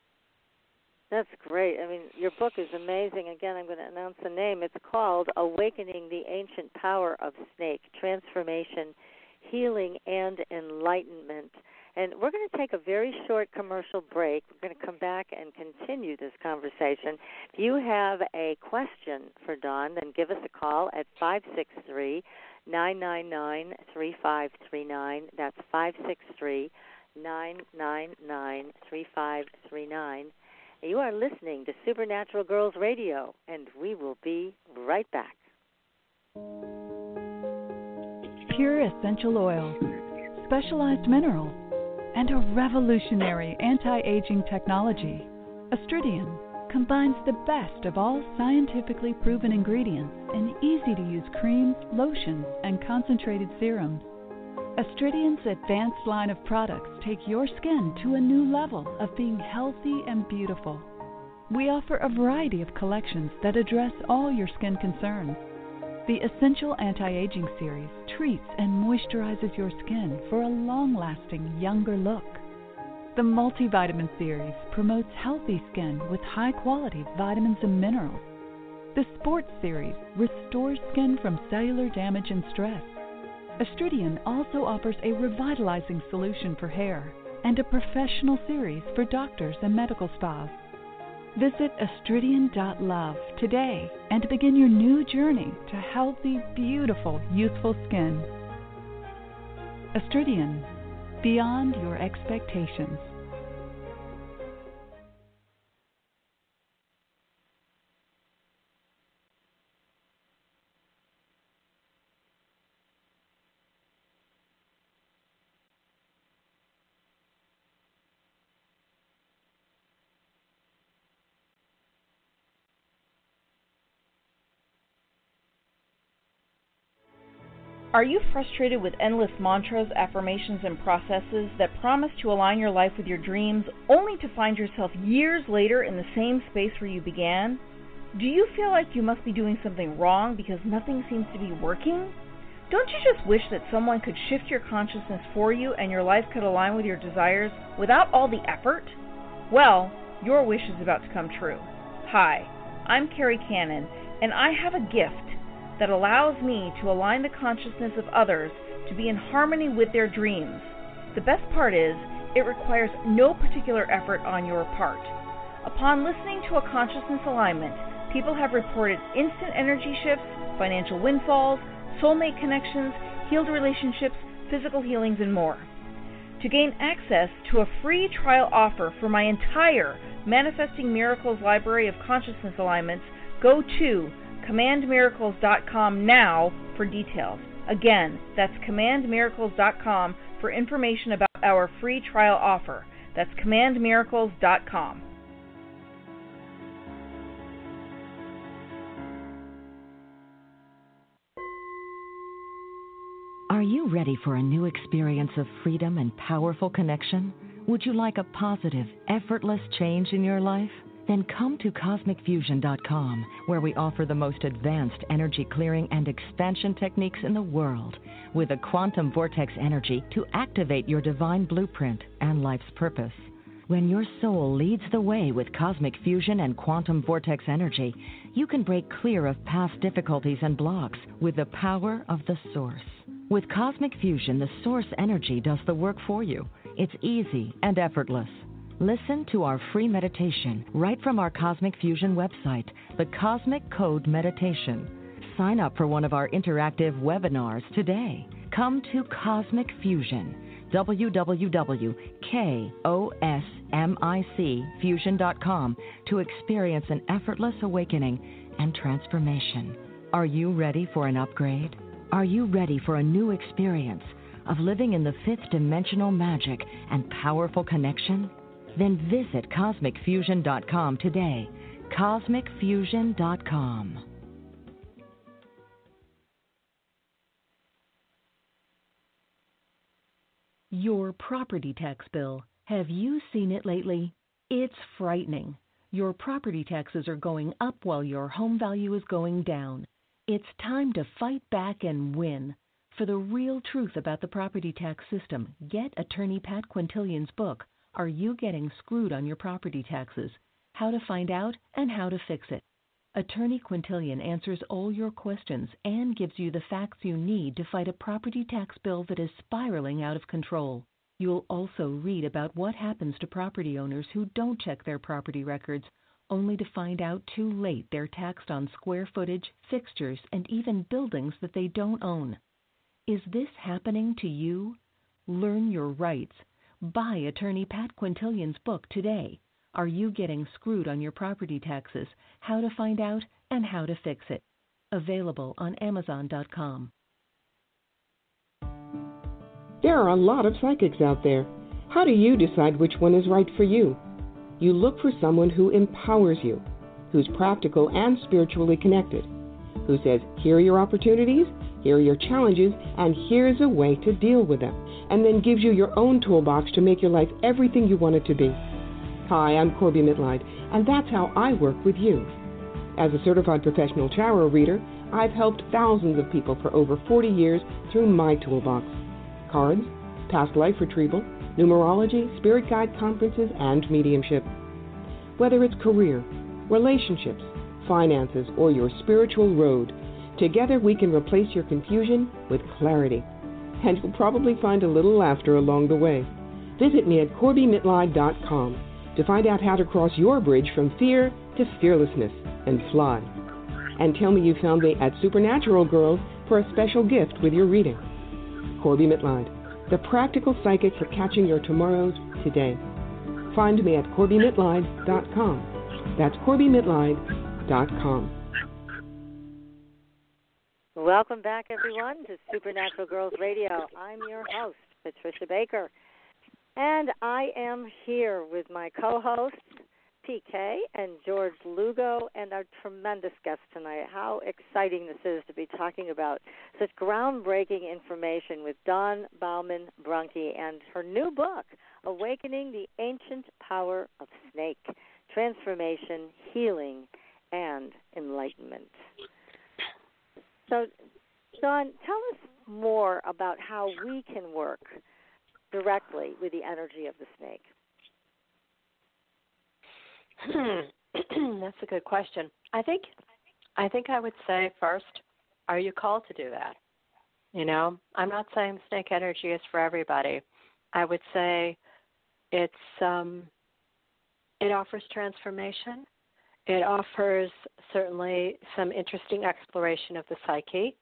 That's great. I mean, your book is amazing. Again, I'm going to announce the name. It's called Awakening the Ancient Power of Snake, Transformation, Healing, and Enlightenment. And we're going to take a very short commercial break. We're going to come back and continue this conversation. If you have a question for Dawn, then give us a call at 563-999-3539. That's 563-999-3539. You are listening to Supernatural Girls Radio, and we will be right back. Pure essential oils, specialized minerals, and a revolutionary anti-aging technology. Astridian combines the best of all scientifically proven ingredients in easy-to-use creams, lotions, and concentrated serums. Astridian's advanced line of products take your skin to a new level of being healthy and beautiful. We offer a variety of collections that address all your skin concerns. The Essential Anti-Aging Series treats and moisturizes your skin for a long-lasting, younger look. The Multivitamin Series promotes healthy skin with high-quality vitamins and minerals. The Sports Series restores skin from cellular damage and stress. Astridian also offers a revitalizing solution for hair and a professional series for doctors and medical spas. Visit astridian.love today and begin your new journey to healthy, beautiful, youthful skin. Astridian, beyond your expectations. Are you frustrated with endless mantras, affirmations, and processes that promise to align your life with your dreams, only to find yourself years later in the same space where you began? Do you feel like you must be doing something wrong because nothing seems to be working? Don't you just wish that someone could shift your consciousness for you and your life could align with your desires without all the effort? Well, your wish is about to come true. Hi, I'm Carrie Cannon, and I have a gift that allows me to align the consciousness of others to be in harmony with their dreams. The best part is, it requires no particular effort on your part. Upon listening to a consciousness alignment, people have reported instant energy shifts, financial windfalls, soulmate connections, healed relationships, physical healings, and more. To gain access to a free trial offer for my entire Manifesting Miracles library of consciousness alignments, go to commandmiracles.com now for details. Again, that's commandmiracles.com for information about our free trial offer. That's commandmiracles.com. Are you ready for a new experience of freedom and powerful connection? Would you like a positive, effortless change in your life? Then come to CosmicFusion.com, where we offer the most advanced energy clearing and expansion techniques in the world, with a quantum vortex energy to activate your divine blueprint and life's purpose. When your soul leads the way with cosmic fusion and quantum vortex energy, you can break clear of past difficulties and blocks with the power of the Source. With Cosmic Fusion, the Source energy does the work for you. It's easy and effortless. Listen to our free meditation right from our Cosmic Fusion website, the Cosmic Code Meditation. Sign up for one of our interactive webinars today. Come to Cosmic Fusion, www.kosmicfusion.com, to experience an effortless awakening and transformation. Are you ready for an upgrade? Are you ready for a new experience of living in the fifth dimensional magic and powerful connection? Then visit CosmicFusion.com today. CosmicFusion.com. Your property tax bill. Have you seen it lately? It's frightening. Your property taxes are going up while your home value is going down. It's time to fight back and win. For the real truth about the property tax system, get attorney Pat Quintilian's book, Are You Getting Screwed on Your Property Taxes? How to Find Out and How to Fix It. Attorney Quintilian answers all your questions and gives you the facts you need to fight a property tax bill that is spiraling out of control. You'll also read about what happens to property owners who don't check their property records, only to find out too late they're taxed on square footage, fixtures, and even buildings that they don't own. Is this happening to you? Learn your rights. Buy attorney Pat Quintilian's book today. Are You Getting Screwed on Your Property Taxes? How to Find Out and How to Fix It. Available on Amazon.com. There are a lot of psychics out there. How do you decide which one is right for you? You look for someone who empowers you, who's practical and spiritually connected, who says, here are your opportunities, here are your challenges, and here's a way to deal with them, and then gives you your own toolbox to make your life everything you want it to be. Hi, I'm Corby Mitleid, and that's how I work with you. As a certified professional tarot reader, I've helped thousands of people for over 40 years through my toolbox. Cards, past life retrieval, numerology, spirit guide conferences, and mediumship. Whether it's career, relationships, finances, or your spiritual road, together we can replace your confusion with clarity. And you'll probably find a little laughter along the way. Visit me at CorbyMitleid.com to find out how to cross your bridge from fear to fearlessness and fly. And tell me you found me at Supernatural Girls for a special gift with your reading. Corby Mitleid, the practical psychic for catching your tomorrows today. Find me at CorbyMitleid.com. That's CorbyMitleid.com. Welcome back, everyone, to Supernatural Girls Radio. I'm your host, Patricia Baker, and I am here with my co-hosts, PK and George Lugo and our tremendous guest tonight. How exciting this is to be talking about such groundbreaking information with Dawn Baumann Brunke and her new book, Awakening the Ancient Power of Snake, Transformation, Healing, and Enlightenment. So, Dawn, tell us more about how we can work directly with the energy of the snake. That's a good question. I think I would say first, are you called to do that? You know, I'm not saying snake energy is for everybody. I would say it offers transformation. It offers certainly some interesting exploration of the psyche.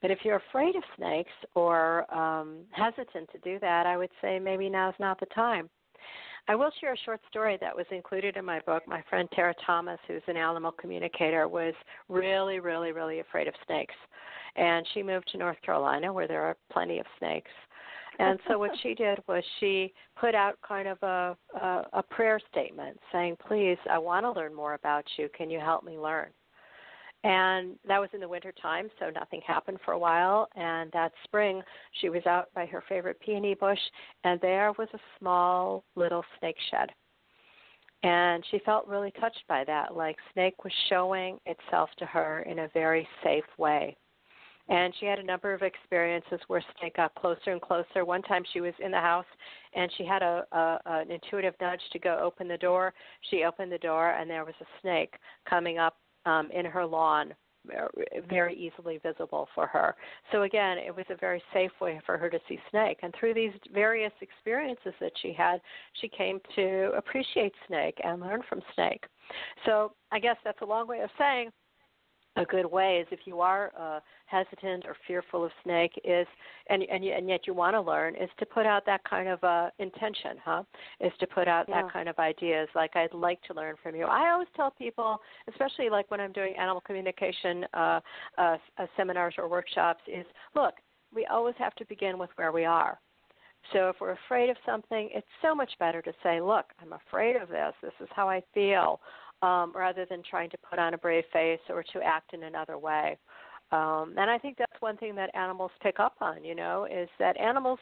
But if you're afraid of snakes or hesitant to do that, I would say maybe now's not the time. I will share a short story that was included in my book. My friend Tara Thomas, who's an animal communicator, was really, really, really afraid of snakes. And she moved to North Carolina where there are plenty of snakes. And so what she did was she put out kind of a prayer statement saying, please, I want to learn more about you. Can you help me learn? And that was in the winter time, so nothing happened for a while. And that spring, she was out by her favorite peony bush, and there was a small little snake shed. And she felt really touched by that, like snake was showing itself to her in a very safe way. And she had a number of experiences where snake got closer and closer. One time she was in the house, and she had an intuitive nudge to go open the door. She opened the door, and there was a snake coming up in her lawn, very easily visible for her. So again, it was a very safe way for her to see snake. And through these various experiences that she had, she came to appreciate snake and learn from snake. So I guess that's a long way of saying a good way is if you are hesitant or fearful of snake is, and yet you want to learn, is to put out that kind of intention, is to put out that kind of ideas, like I'd like to learn from you. I always tell people, especially like when I'm doing animal communication seminars or workshops, is look, we always have to begin with where we are. So if we're afraid of something, it's so much better to say, look, I'm afraid of this. This is how I feel. Rather than trying to put on a brave face or to act in another way. And I think that's one thing that animals pick up on, you know, is that animals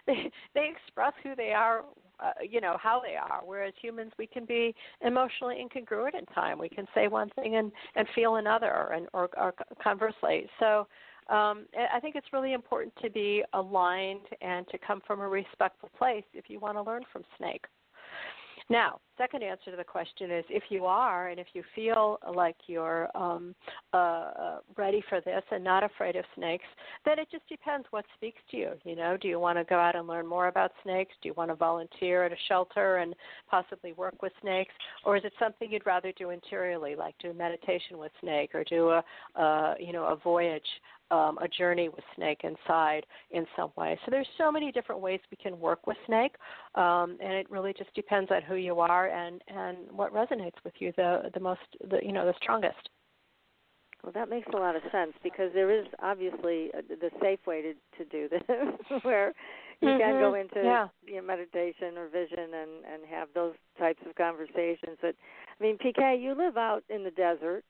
they express who they are, how they are, whereas humans, we can be emotionally incongruent in time. We can say one thing and feel another, or conversely. So I think it's really important to be aligned and to come from a respectful place if you want to learn from snake. Now, second answer to the question is if you are and if you feel like you're ready for this and not afraid of snakes, then it just depends what speaks to you. You know, do you want to go out and learn more about snakes? Do you want to volunteer at a shelter and possibly work with snakes? Or is it something you'd rather do interiorly, like do meditation with snake or do a voyage, a journey with snake inside in some way? So there's so many different ways we can work with snake, and it really just depends on who you are and what resonates with you the strongest. Well, that makes a lot of sense because there is obviously the safe way to do this, where you can go into meditation or vision and have those types of conversations. But I mean, PK, you live out in the desert,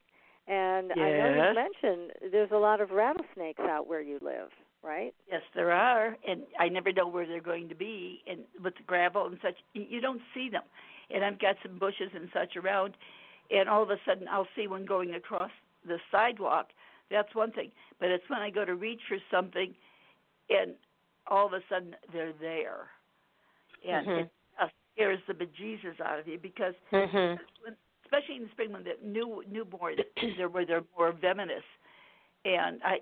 and I know you mentioned there's a lot of rattlesnakes out where you live, right? Yes, there are, and I never know where they're going to be. And with the gravel and such, you don't see them. And I've got some bushes and such around, and all of a sudden I'll see one going across the sidewalk. That's one thing. But it's when I go to reach for something, and all of a sudden they're there. And it scares the bejesus out of you because, especially in the spring when the newborn, they're more venomous. And I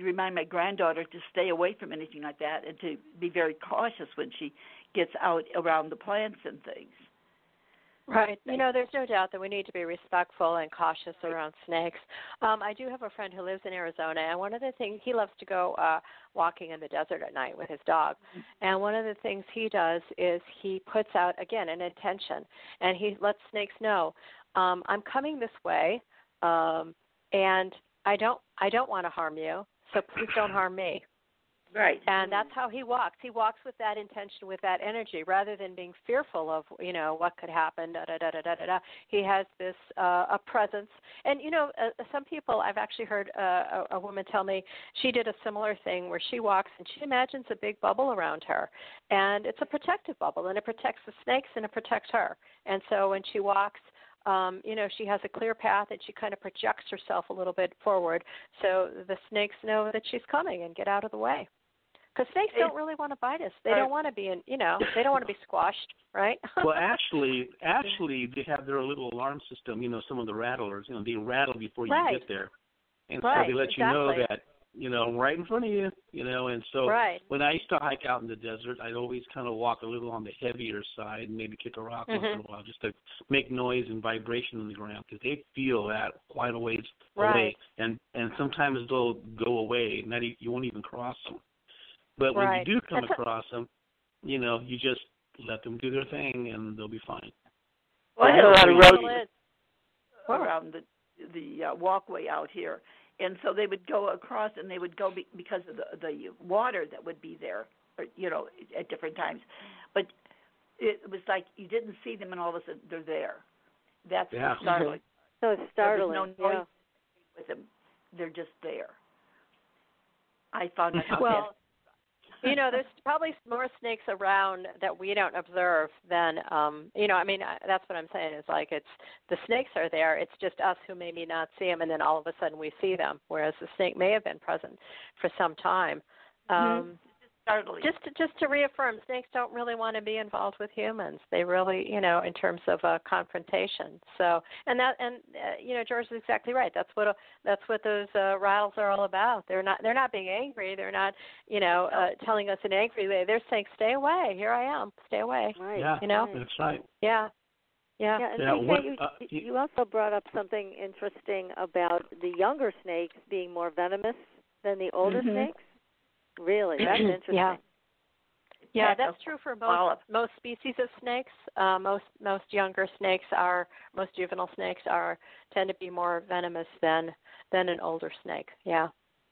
remind my granddaughter to stay away from anything like that and to be very cautious when she gets out around the plants and things. Right. You know, there's no doubt that we need to be respectful and cautious around snakes. I do have a friend who lives in Arizona, and one of the things, he loves to go walking in the desert at night with his dog. And one of the things he does is he puts out, again, an intention, and he lets snakes know, I'm coming this way, and I don't want to harm you, so please don't harm me. Right. And that's how he walks. He walks with that intention, with that energy, rather than being fearful of, what could happen, da-da-da-da-da-da. He has this a presence. And, some people, I've actually heard a woman tell me she did a similar thing where she walks and she imagines a big bubble around her. And it's a protective bubble, and it protects the snakes and it protects her. And so when she walks, she has a clear path and she kind of projects herself a little bit forward so the snakes know that she's coming and get out of the way. Because snakes don't really want to bite us. They don't want to be they don't want to be squashed, right? Well, actually, they have their little alarm system. Some of the rattlers. They rattle before you get there, and so they let you know that right in front of you. And so when I used to hike out in the desert, I'd always kind of walk a little on the heavier side and maybe kick a rock once in a while just to make noise and vibration on the ground because they feel that quite a ways away, and sometimes they'll go away, and you won't even cross them. But when you do come across them, you just let them do their thing, and they'll be fine. Well, I had a lot of roads around the walkway out here, and so they would go across, and they would go because of the water that would be there, at different times. But it was like you didn't see them, and all of a sudden they're there. That's startling. So it's startling. There's no noise with them; they're just there. I found that there's probably more snakes around that we don't observe than, that's what I'm saying. Is like the snakes are there. It's just us who maybe not see them, and then all of a sudden we see them, whereas the snake may have been present for some time. Just to reaffirm, snakes don't really want to be involved with humans. They really, in terms of a confrontation. So, George is exactly right. That's what those rattles are all about. They're not being angry. They're not, telling us in an angry way. They're saying, "Stay away. Here I am. Stay away." Right. Yeah, that's right. Yeah. Yeah. And you also brought up something interesting about the younger snakes being more venomous than the older snakes. Really, that's interesting. Yeah, that's true for most species of snakes. Most younger snakes most juvenile snakes tend to be more venomous than an older snake. Yeah,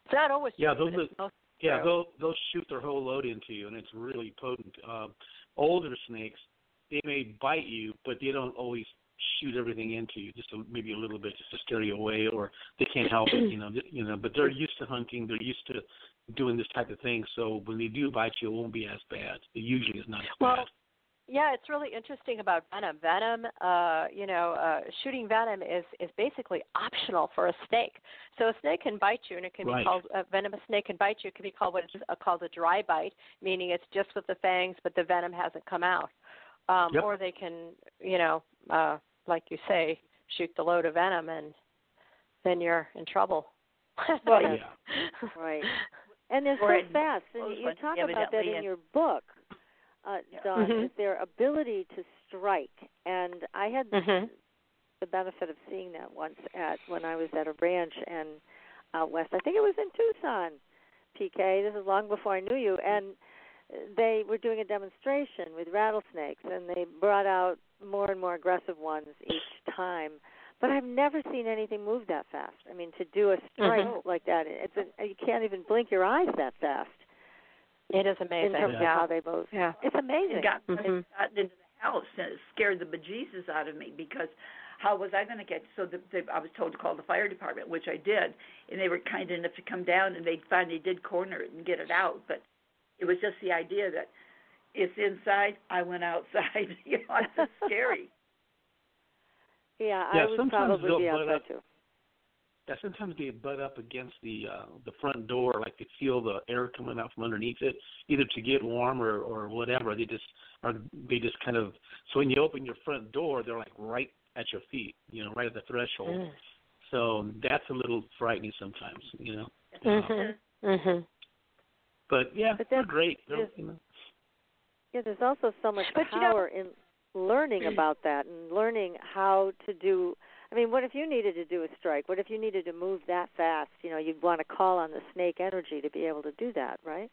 it's not always. Yeah, they'll shoot their whole load into you, and it's really potent. Older snakes, they may bite you, but they don't always shoot everything into you, just maybe a little bit, just to scare you away, or they can't help it. But they're used to hunting, they're used to doing this type of thing, so when they do bite you, it won't be as bad. It usually is not as bad. Yeah, it's really interesting about venom. Venom, shooting venom is basically optional for a snake. So a snake can bite you, and it can be called a venomous snake can bite you. It can be called what is called a dry bite, meaning it's just with the fangs, but the venom hasn't come out. Or they can, like you say, shoot the load of venom, and then you're in trouble. Right. And they're so fast. And you talk about that in your book, Dawn, is their ability to strike. And I had the benefit of seeing that once when I was at a ranch out west. I think it was in Tucson, PK. This is long before I knew you. And they were doing a demonstration with rattlesnakes, and they brought out more and more aggressive ones each time. But I've never seen anything move that fast. I mean, to do a strike like that, you can't even blink your eyes that fast. It is amazing. In terms of how they move. Yeah. It's amazing. It got into the house, and it scared the bejesus out of me, because how was I going to get, I was told to call the fire department, which I did, and they were kind enough to come down, and they finally did corner it and get it out. But it was just the idea that it's inside, I went outside. It's just scary. Yeah, I would probably be outside too. Yeah, sometimes they butt up against the front door, like they feel the air coming out from underneath it, either to get warm or whatever. They just kind of, so when you open your front door, they're like right at your feet, right at the threshold. So that's a little frightening sometimes, But yeah, they're great. Yeah, there's also so much power in learning about that and learning how to do. I mean, what if you needed to do a strike? What if you needed to move that fast? You'd want to call on the snake energy to be able to do that, right?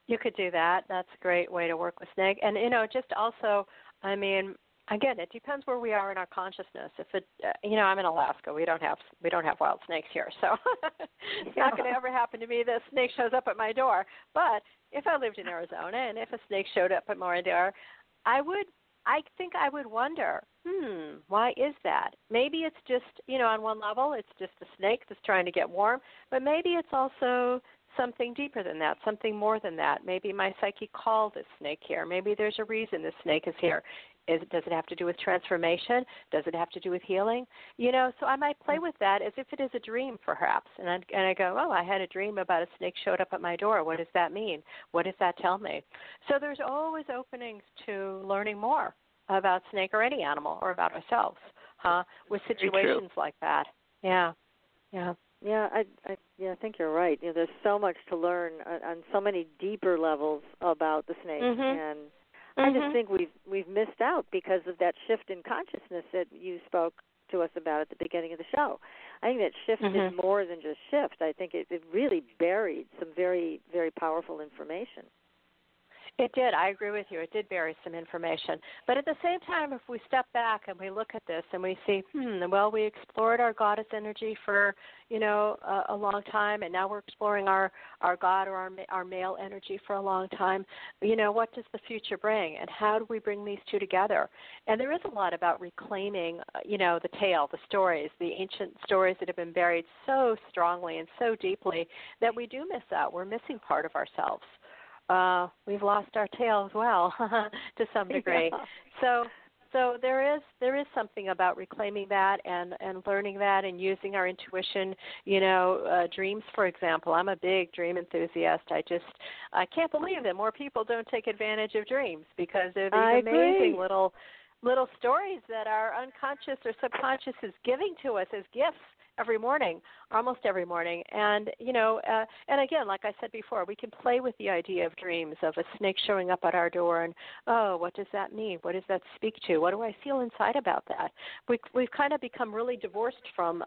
You could do that. That's a great way to work with snake. And, just also, I mean, Again, it depends where we are in our consciousness. If it, I'm in Alaska. We don't have wild snakes here, so it's not going to ever happen to me that a snake shows up at my door. But if I lived in Arizona and if a snake showed up at my door, I think I would wonder, why is that? Maybe it's just, on one level, it's just a snake that's trying to get warm, but maybe it's also something deeper than that, something more than that. Maybe my psyche called this snake here. Maybe there's a reason this snake is here. Does it have to do with transformation? Does it have to do with healing? So I might play with that as if it is a dream, perhaps. And I go, oh, I had a dream about a snake showed up at my door. What does that mean? What does that tell me? So there's always openings to learning more about snake or any animal or about ourselves, with situations like that. Yeah. Yeah, I think you're right. There's so much to learn on so many deeper levels about the snake, and I just think we've missed out because of that shift in consciousness that you spoke to us about at the beginning of the show. I think that shift is more than just shift. I think it really buried some very, very powerful information. It did. I agree with you. It did bury some information. But at the same time, if we step back and we look at this and we see, well, we explored our goddess energy for, a long time, and now we're exploring our God or our male energy for a long time. What does the future bring, and how do we bring these two together? And there is a lot about reclaiming, the tale, the stories, the ancient stories that have been buried so strongly and so deeply that we do miss out. We're missing part of ourselves. We've lost our tail as well to some degree. Yeah. So there is something about reclaiming that and learning that and using our intuition. Dreams, for example. I'm a big dream enthusiast. I can't believe that more people don't take advantage of dreams because they're these amazing little stories that our unconscious or subconscious is giving to us as gifts every morning, almost every morning. And, and again, like I said before, we can play with the idea of dreams, of a snake showing up at our door and, what does that mean? What does that speak to? What do I feel inside about that? We've kind of become really divorced from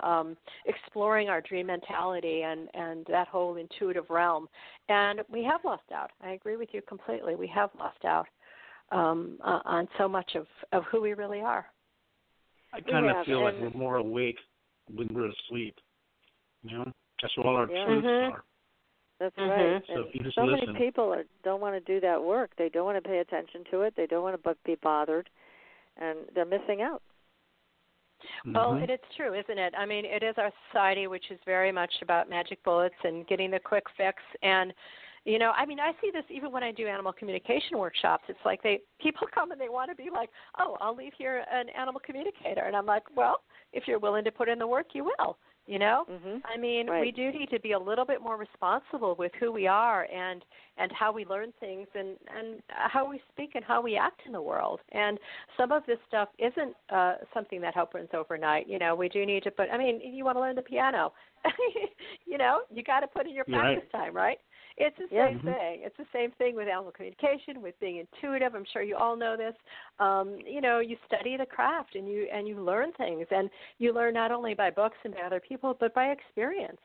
exploring our dream mentality and that whole intuitive realm. And we have lost out. I agree with you completely. We have lost out on so much of who we really are. I kind of feel like we're more awake when we're asleep. That's what all our truths are. That's right. So many people don't want to do that work. They don't want to pay attention to it. They don't want to be bothered, and they're missing out. Well, it is true, isn't it? I mean, it is our society, which is very much about magic bullets and getting the quick fix. And, I see this even when I do animal communication workshops. It's like people come and they want to be like, oh, I'll leave here an animal communicator. And I'm like, well, if you're willing to put in the work, you will. We do need to be a little bit more responsible with who we are and how we learn things and how we speak and how we act in the world. And some of this stuff isn't something that happens overnight. We do need to you want to learn the piano. You got to put in your practice time, right? It's the same thing. It's the same thing with animal communication, with being intuitive. I'm sure you all know this. You study the craft and you learn things, and you learn not only by books and by other people, but by experience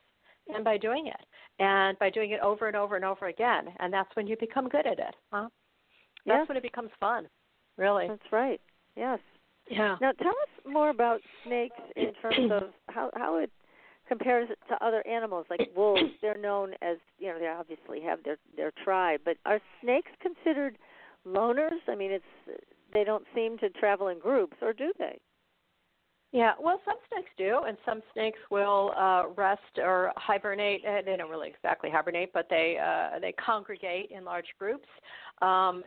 and by doing it, and by doing it over and over and over again. And that's when you become good at it. That's when it becomes fun, really. That's right. Yes. Yeah. Now tell us more about snakes in terms of how it compares it to other animals like wolves. They're known as, they obviously have their tribe, but are snakes considered loners? I mean, they don't seem to travel in groups, or do they? Yeah, well, some snakes do, and some snakes will rest or hibernate. They don't really exactly hibernate, but they congregate in large groups.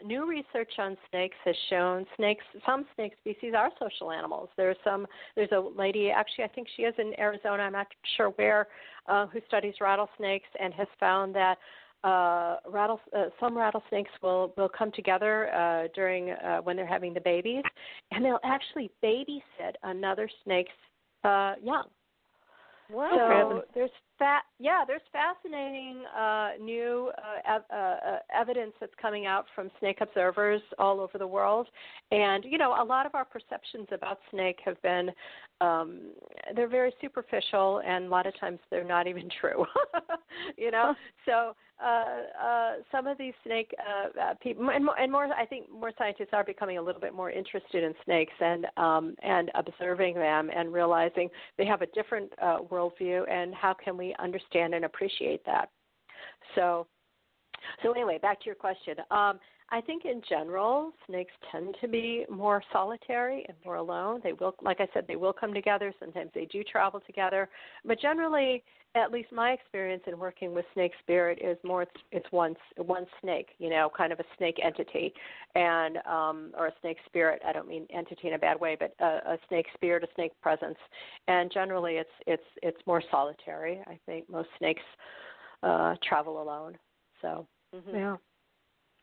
New research on snakes has shown some snake species are social animals. There's a lady, actually I think she is in Arizona, I'm not sure where, who studies rattlesnakes and has found that some rattlesnakes will come together during when they're having the babies, and they'll actually babysit another snake's young. Wow. So there's fascinating new evidence that's coming out from snake observers all over the world, and a lot of our perceptions about snake have been they're very superficial, and a lot of times they're not even true. So some of these snake people, and more, I think more scientists are becoming a little bit more interested in snakes and observing them and realizing they have a different worldview, and how can we understand and appreciate that. So anyway, back to your question. I think in general, snakes tend to be more solitary and more alone. They will, like I said, they will come together. Sometimes they do travel together. But generally, at least my experience in working with snake spirit is more it's one snake, kind of a snake entity, and or a snake spirit. I don't mean entity in a bad way, but a snake spirit, a snake presence. And generally, it's more solitary. I think most snakes travel alone. So yeah.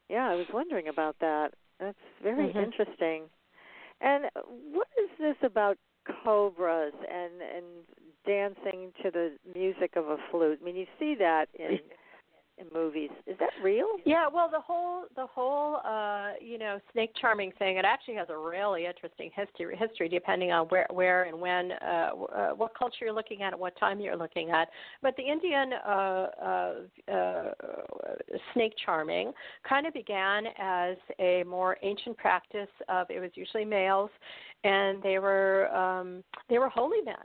Yeah, I was wondering about that. That's very interesting. And what is this about cobras and dancing to the music of a flute? I mean, you see that in movies. Is that real? Yeah, well, the whole snake charming thing, it actually has a really interesting history depending on where and when, what culture you're looking at what time you're looking at. But the Indian snake charming kind of began as a more ancient practice of, it was usually males, and they were holy men.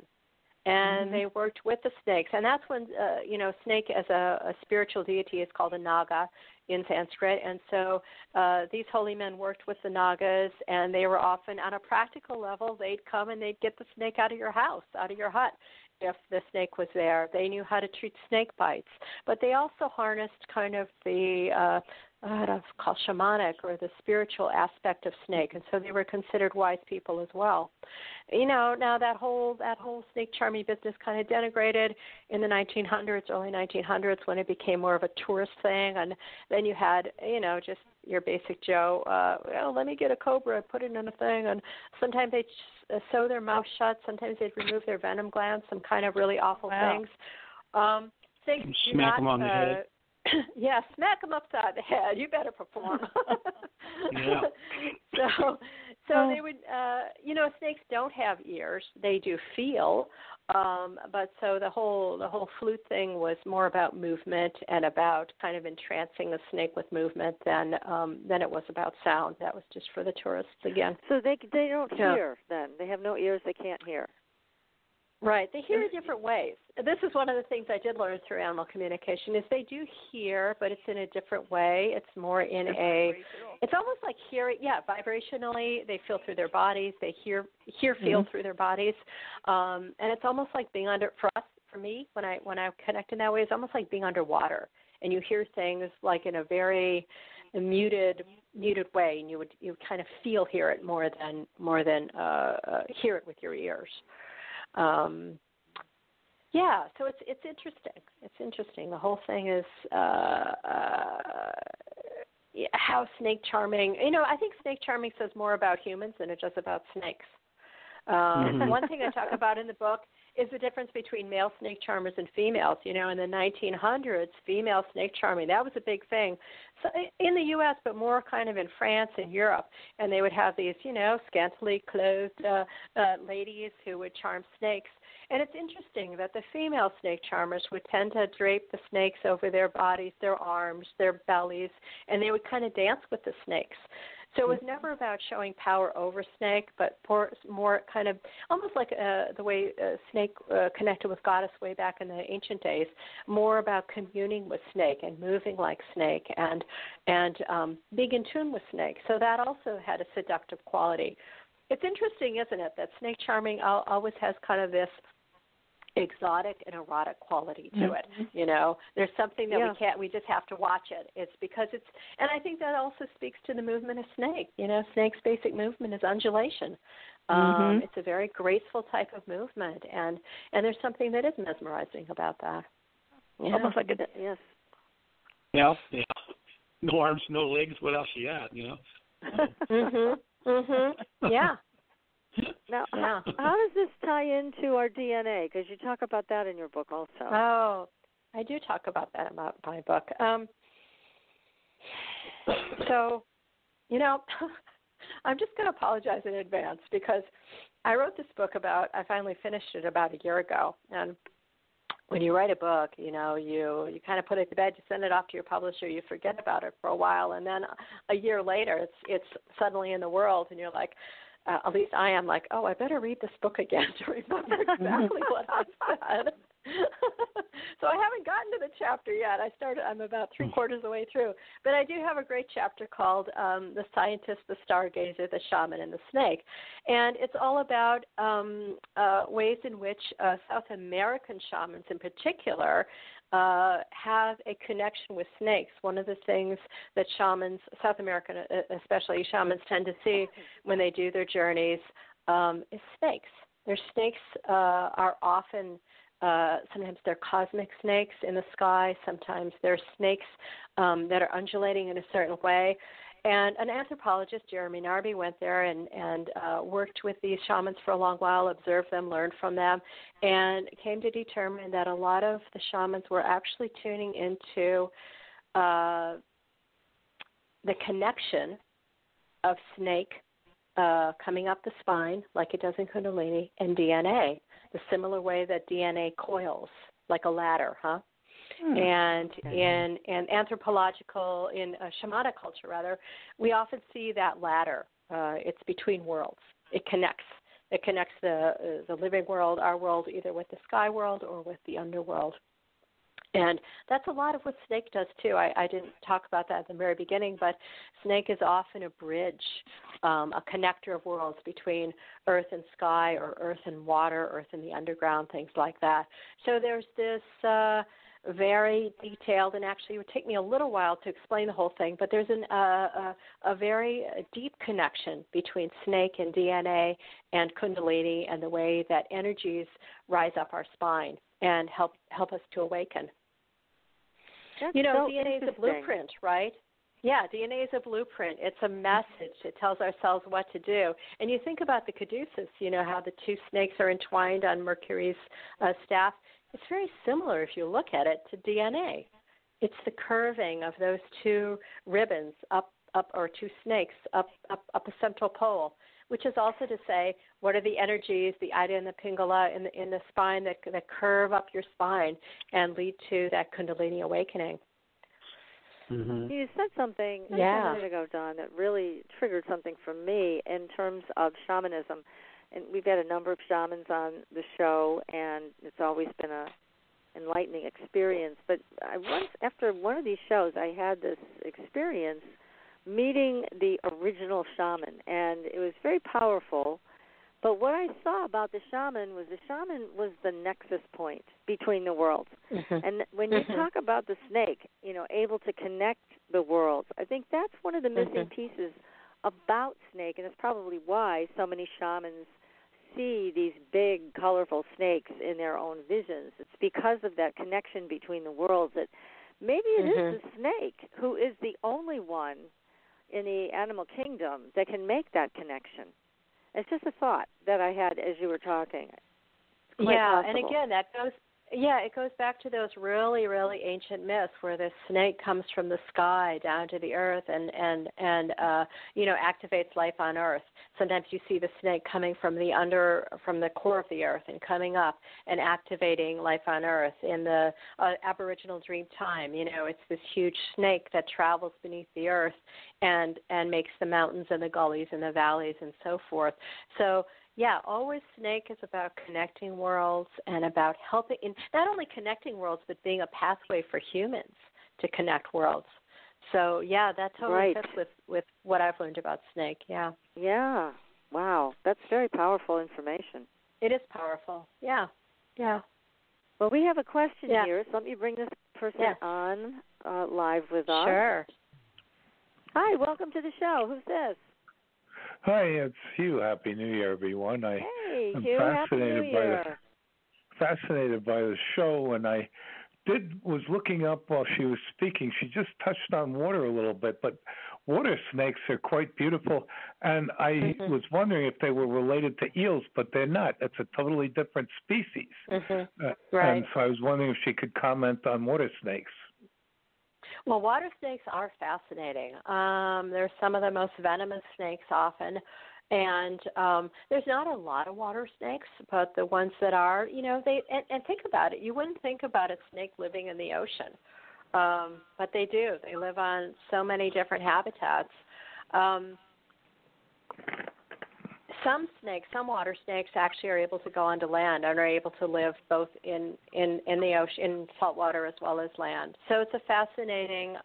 And they worked with the snakes. And that's when, snake as a spiritual deity is called a naga in Sanskrit. And so these holy men worked with the nagas, and they were often, on a practical level, they'd come and they'd get the snake out of your house, out of your hut, if the snake was there. They knew how to treat snake bites. But they also harnessed kind of the called shamanic, or the spiritual aspect of snake, and so they were considered wise people as well. Now that whole snake charming business kind of denigrated in the 1900s, early 1900s, when it became more of a tourist thing, and then you had just your basic Joe. Let me get a cobra, put it in a thing, and sometimes they sew their mouth shut. Sometimes they'd remove their venom glands. Some kind of really awful things. Snakes smack them on the head. Yeah, smack them upside the head. You better perform. Yeah. So they would, snakes don't have ears. They do feel, but so the whole flute thing was more about movement and about kind of entrancing the snake with movement than it was about sound. That was just for the tourists again. So they don't hear then. They have no ears. They can't hear. Right. They hear in different ways. This is one of the things I did learn through animal communication is they do hear, but it's in a different way. It's more in it's almost like hearing, vibrationally. They feel through their bodies. They feel through their bodies. And it's almost like being for me, when I connect in that way, it's almost like being underwater. And you hear things like in a very muted way, and you would kind of hear it more than hear it with your ears. So it's interesting. It's interesting. The whole thing is how snake charming. I think snake charming says more about humans than it does about snakes. One thing I talk about in the book is the difference between male snake charmers and females. In the 1900s, female snake charming, that was a big thing. So in the U.S., but more kind of in France and Europe. And they would have these, scantily clothed ladies who would charm snakes. And it's interesting that the female snake charmers would tend to drape the snakes over their bodies, their arms, their bellies, and they would kind of dance with the snakes. So it was never about showing power over snake, but more kind of almost like the way snake connected with goddess way back in the ancient days, more about communing with snake and moving like snake and being in tune with snake. So that also had a seductive quality. It's interesting, isn't it, that snake charming always has kind of this exotic and erotic quality to it. There's something that we just have to watch it. It's because and I think that also speaks to the movement of snake. Snake's basic movement is undulation. It's a very graceful type of movement, and there's something that is mesmerizing about that. Almost like yes. Yeah. No arms, no legs. What else you got? Yeah. Now, Yeah. how does this tie into our DNA? Because you talk about that in your book also. Oh, I do talk about that about my book. So, I'm just going to apologize in advance because I wrote this book I finally finished it about a year ago. And when you write a book, you kind of put it to bed, you send it off to your publisher, you forget about it for a while, and then a year later it's suddenly in the world, and you're like, at least I am like, oh, I better read this book again to remember exactly what I said. So I haven't gotten to the chapter yet. I'm about 3/4 of the way through. But I do have a great chapter called The Scientist, the Stargazer, the Shaman, and the Snake. And it's all about ways in which South American shamans in particular have a connection with snakes. One of the things that shamans, South American especially shamans, tend to see when they do their journeys is snakes. Their snakes are often sometimes they're cosmic snakes in the sky. Sometimes they're snakes that are undulating in a certain way. And an anthropologist, Jeremy Narby, went there and worked with these shamans for a long while, observed them, learned from them, and came to determine that a lot of the shamans were actually tuning into the connection of snake coming up the spine, like it does in Kundalini, and DNA, the similar way that DNA coils, like a ladder, huh? And in anthropological, in shamanic culture rather, we often see that ladder. It's between worlds. It connects. It connects the living world, our world, either with the sky world or with the underworld. And that's a lot of what snake does too. I didn't talk about that at the very beginning, but snake is often a bridge, a connector of worlds between earth and sky, or earth and water, earth and the underground, things like that. So there's this very detailed, and actually it would take me a little while to explain the whole thing, but there's a very deep connection between snake and DNA and Kundalini and the way that energies rise up our spine and help us to awaken. That's DNA is a blueprint, right? Yeah, DNA is a blueprint. It's a message. It tells ourselves what to do. And you think about the caduceus, how the two snakes are entwined on Mercury's staff. It's very similar, if you look at it, to DNA. It's the curving of those two ribbons up, or two snakes up a central pole, which is also to say, what are the energies, the Ida and the Pingala in the spine that curve up your spine and lead to that Kundalini awakening. Mm-hmm. You said something a minute ago, Dawn, that really triggered something for me in terms of shamanism. And we've had a number of shamans on the show, and it's always been an enlightening experience. But after one of these shows, I had this experience meeting the original shaman, and it was very powerful. But what I saw about the shaman was the nexus point between the worlds. Mm-hmm. And when you talk about the snake, able to connect the worlds, I think that's one of the missing pieces about snake, and it's probably why so many shamans see these big, colorful snakes in their own visions. It's because of that connection between the worlds that maybe it is the snake who is the only one in the animal kingdom that can make that connection. It's just a thought that I had as you were talking. Yeah, possible. And again, it goes back to those really, really ancient myths where the snake comes from the sky down to the earth and activates life on earth. Sometimes you see the snake coming from the core of the earth and coming up and activating life on earth. In the Aboriginal dream time, it's this huge snake that travels beneath the earth and makes the mountains and the gullies and the valleys and so forth. So yeah, always snake is about connecting worlds and about helping in not only connecting worlds, but being a pathway for humans to connect worlds. So yeah, that totally fits with what I've learned about snake. Yeah. Yeah. Wow, that's very powerful information. It is powerful. Yeah. Yeah. Well, we have a question here, so let me bring this person on live with us. Sure. Hi, welcome to the show. Who's this? Hi, it's Hugh. Happy New Year, everyone. Hey, Hugh, Happy New Year. Fascinated by the show, and I was looking up while she was speaking. She just touched on water a little bit, but water snakes are quite beautiful, and I was wondering if they were related to eels, but they're not. It's a totally different species. Right. And so I was wondering if she could comment on water snakes. Well, water snakes are fascinating. They're some of the most venomous snakes often. And there's not a lot of water snakes, but the ones that are, they and think about it. You wouldn't think about a snake living in the ocean, but they do. They live on so many different habitats. Some water snakes actually are able to go onto land and are able to live both in the ocean, in salt water as well as land. So it's a fascinating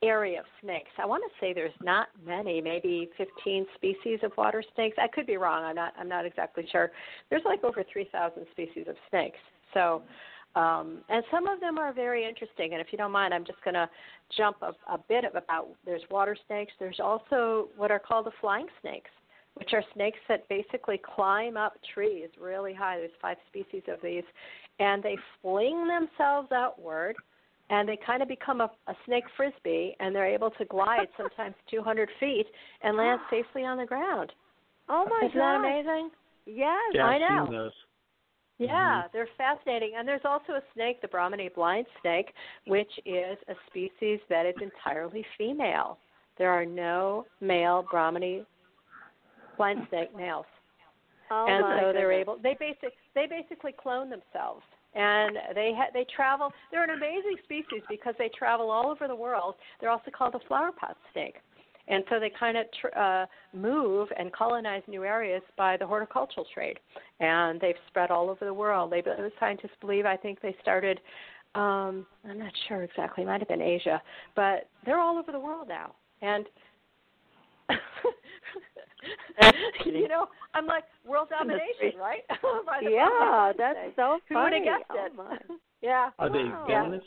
area of snakes. I want to say there's not many, maybe 15 species of water snakes. I could be wrong. I'm not exactly sure. There's like over 3,000 species of snakes. So, and some of them are very interesting. And if you don't mind, I'm just going to jump a bit about. There's water snakes. There's also what are called the flying snakes, which are snakes that basically climb up trees really high. There's 5 species of these, and they fling themselves outward. And they kind of become a snake frisbee, and they're able to glide sometimes 200 feet and land safely on the ground. Oh, my God. Isn't that amazing? Yes. Yeah, I I've know. seen those. Yeah, they're fascinating. And there's also a snake, the Brahminy blind snake, which is a species that is entirely female. There are no male Brahmini blind snake males. Oh, and my so they're goodness. able. They basically clone themselves. And they travel. They're an amazing species because they travel all over the world. They're also called a flower pot snake, and so they kind of move and colonize new areas by the horticultural trade. And they've spread all over the world. Scientists believe. I think they started. I'm not sure exactly. It might have been Asia, but they're all over the world now. And I'm like, world domination, right? Yeah, that's so funny. Who would have guessed it? My. Yeah. Are they venomous?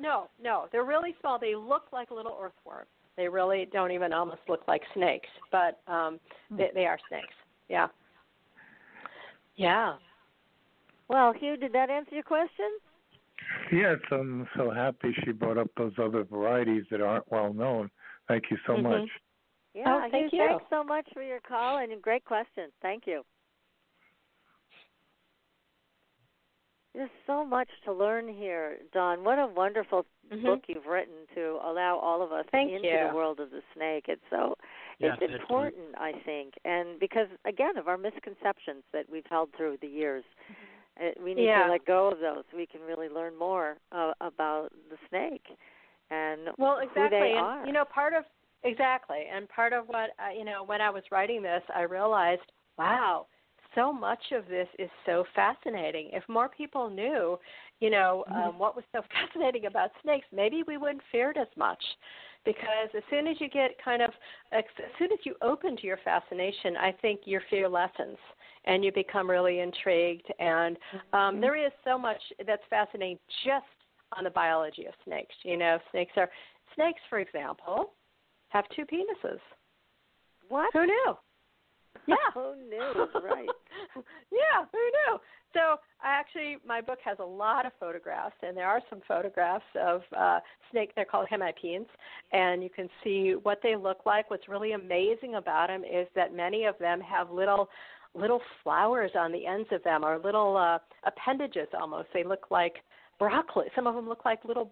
No. They're really small. They look like little earthworms. They really don't even almost look like snakes, but they are snakes. Yeah. Yeah. Well, Hugh, did that answer your question? Yes, I'm so happy she brought up those other varieties that aren't well known. Thank you so much. Yeah, thank Hugh, you. Thanks so much for your call and a great question. Thank you. There's so much to learn here, Dawn. What a wonderful book you've written to allow all of us into the world of the snake. It's important, I think, and because again of our misconceptions that we've held through the years. We need to let go of those so we can really learn more about the snake and who they are. And, part of what, when I was writing this, I realized, wow, so much of this is so fascinating. If more people knew, what was so fascinating about snakes, maybe we wouldn't fear it as much. Because as soon as you as soon as you open to your fascination, I think your fear lessens and you become really intrigued. And there is so much that's fascinating just on the biology of snakes. Snakes, for example, have 2 penises. What? Who knew? Yeah. Who knew? Right. Yeah, who knew? So my book has a lot of photographs, and there are some photographs of snake. They're called hemipenes, and you can see what they look like. What's really amazing about them is that many of them have little flowers on the ends of them, or little appendages almost. They look like broccoli. Some of them look like little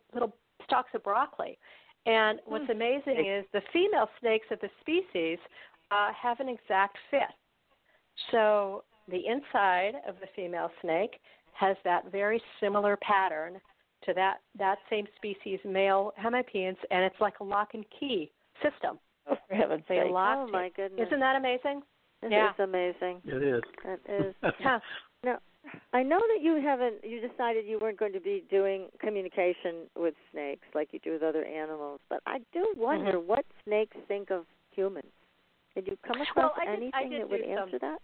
stalks of broccoli. And what's amazing is the female snakes of the species have an exact fit. So the inside of the female snake has that very similar pattern to that same species male hemipenes, and it's like a lock and key system. Oh, for heaven's sake. Oh, my goodness. Isn't that amazing? It is amazing. It is. That is. Now, I know that you decided you weren't going to be doing communication with snakes like you do with other animals, but I do wonder what snakes think of humans. Did you come across anything that would answer that?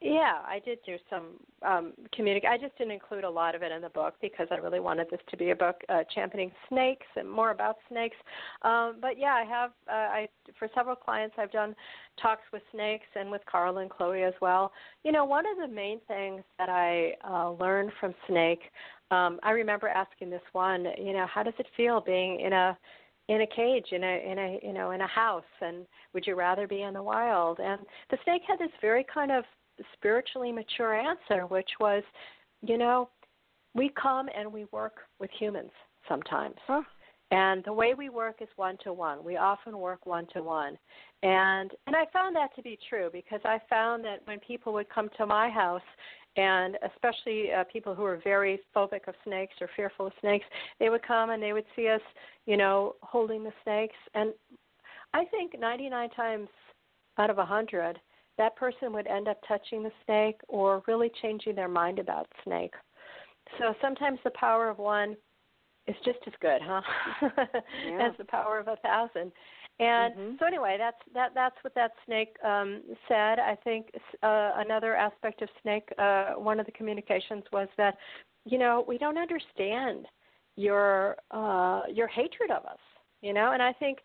Yeah, I did do some I just didn't include a lot of it in the book because I really wanted this to be a book championing snakes and more about snakes. But yeah, I have. For several clients, I've done talks with snakes and with Carl and Chloe as well. You know, one of the main things that I learned from snake, I remember asking this one. You know, how does it feel being in a cage, in a house, and would you rather be in the wild? And the snake had this very kind of spiritually mature answer, which was, you know, we come and we work with humans sometimes. Huh. And the way we work is one-to-one. We often work one-to-one. And I found that to be true because I found that when people would come to my house, and especially people who are very phobic of snakes or fearful of snakes, they would come and they would see us, you know, holding the snakes. And I think 99 times out of 100, that person would end up touching the snake or really changing their mind about the snake. So sometimes the power of one is just as good, huh? Yeah. As the power of 1,000. And so anyway, that's what that snake said. I think another aspect of snake, one of the communications was that, you know, we don't understand your hatred of us. You know, and I think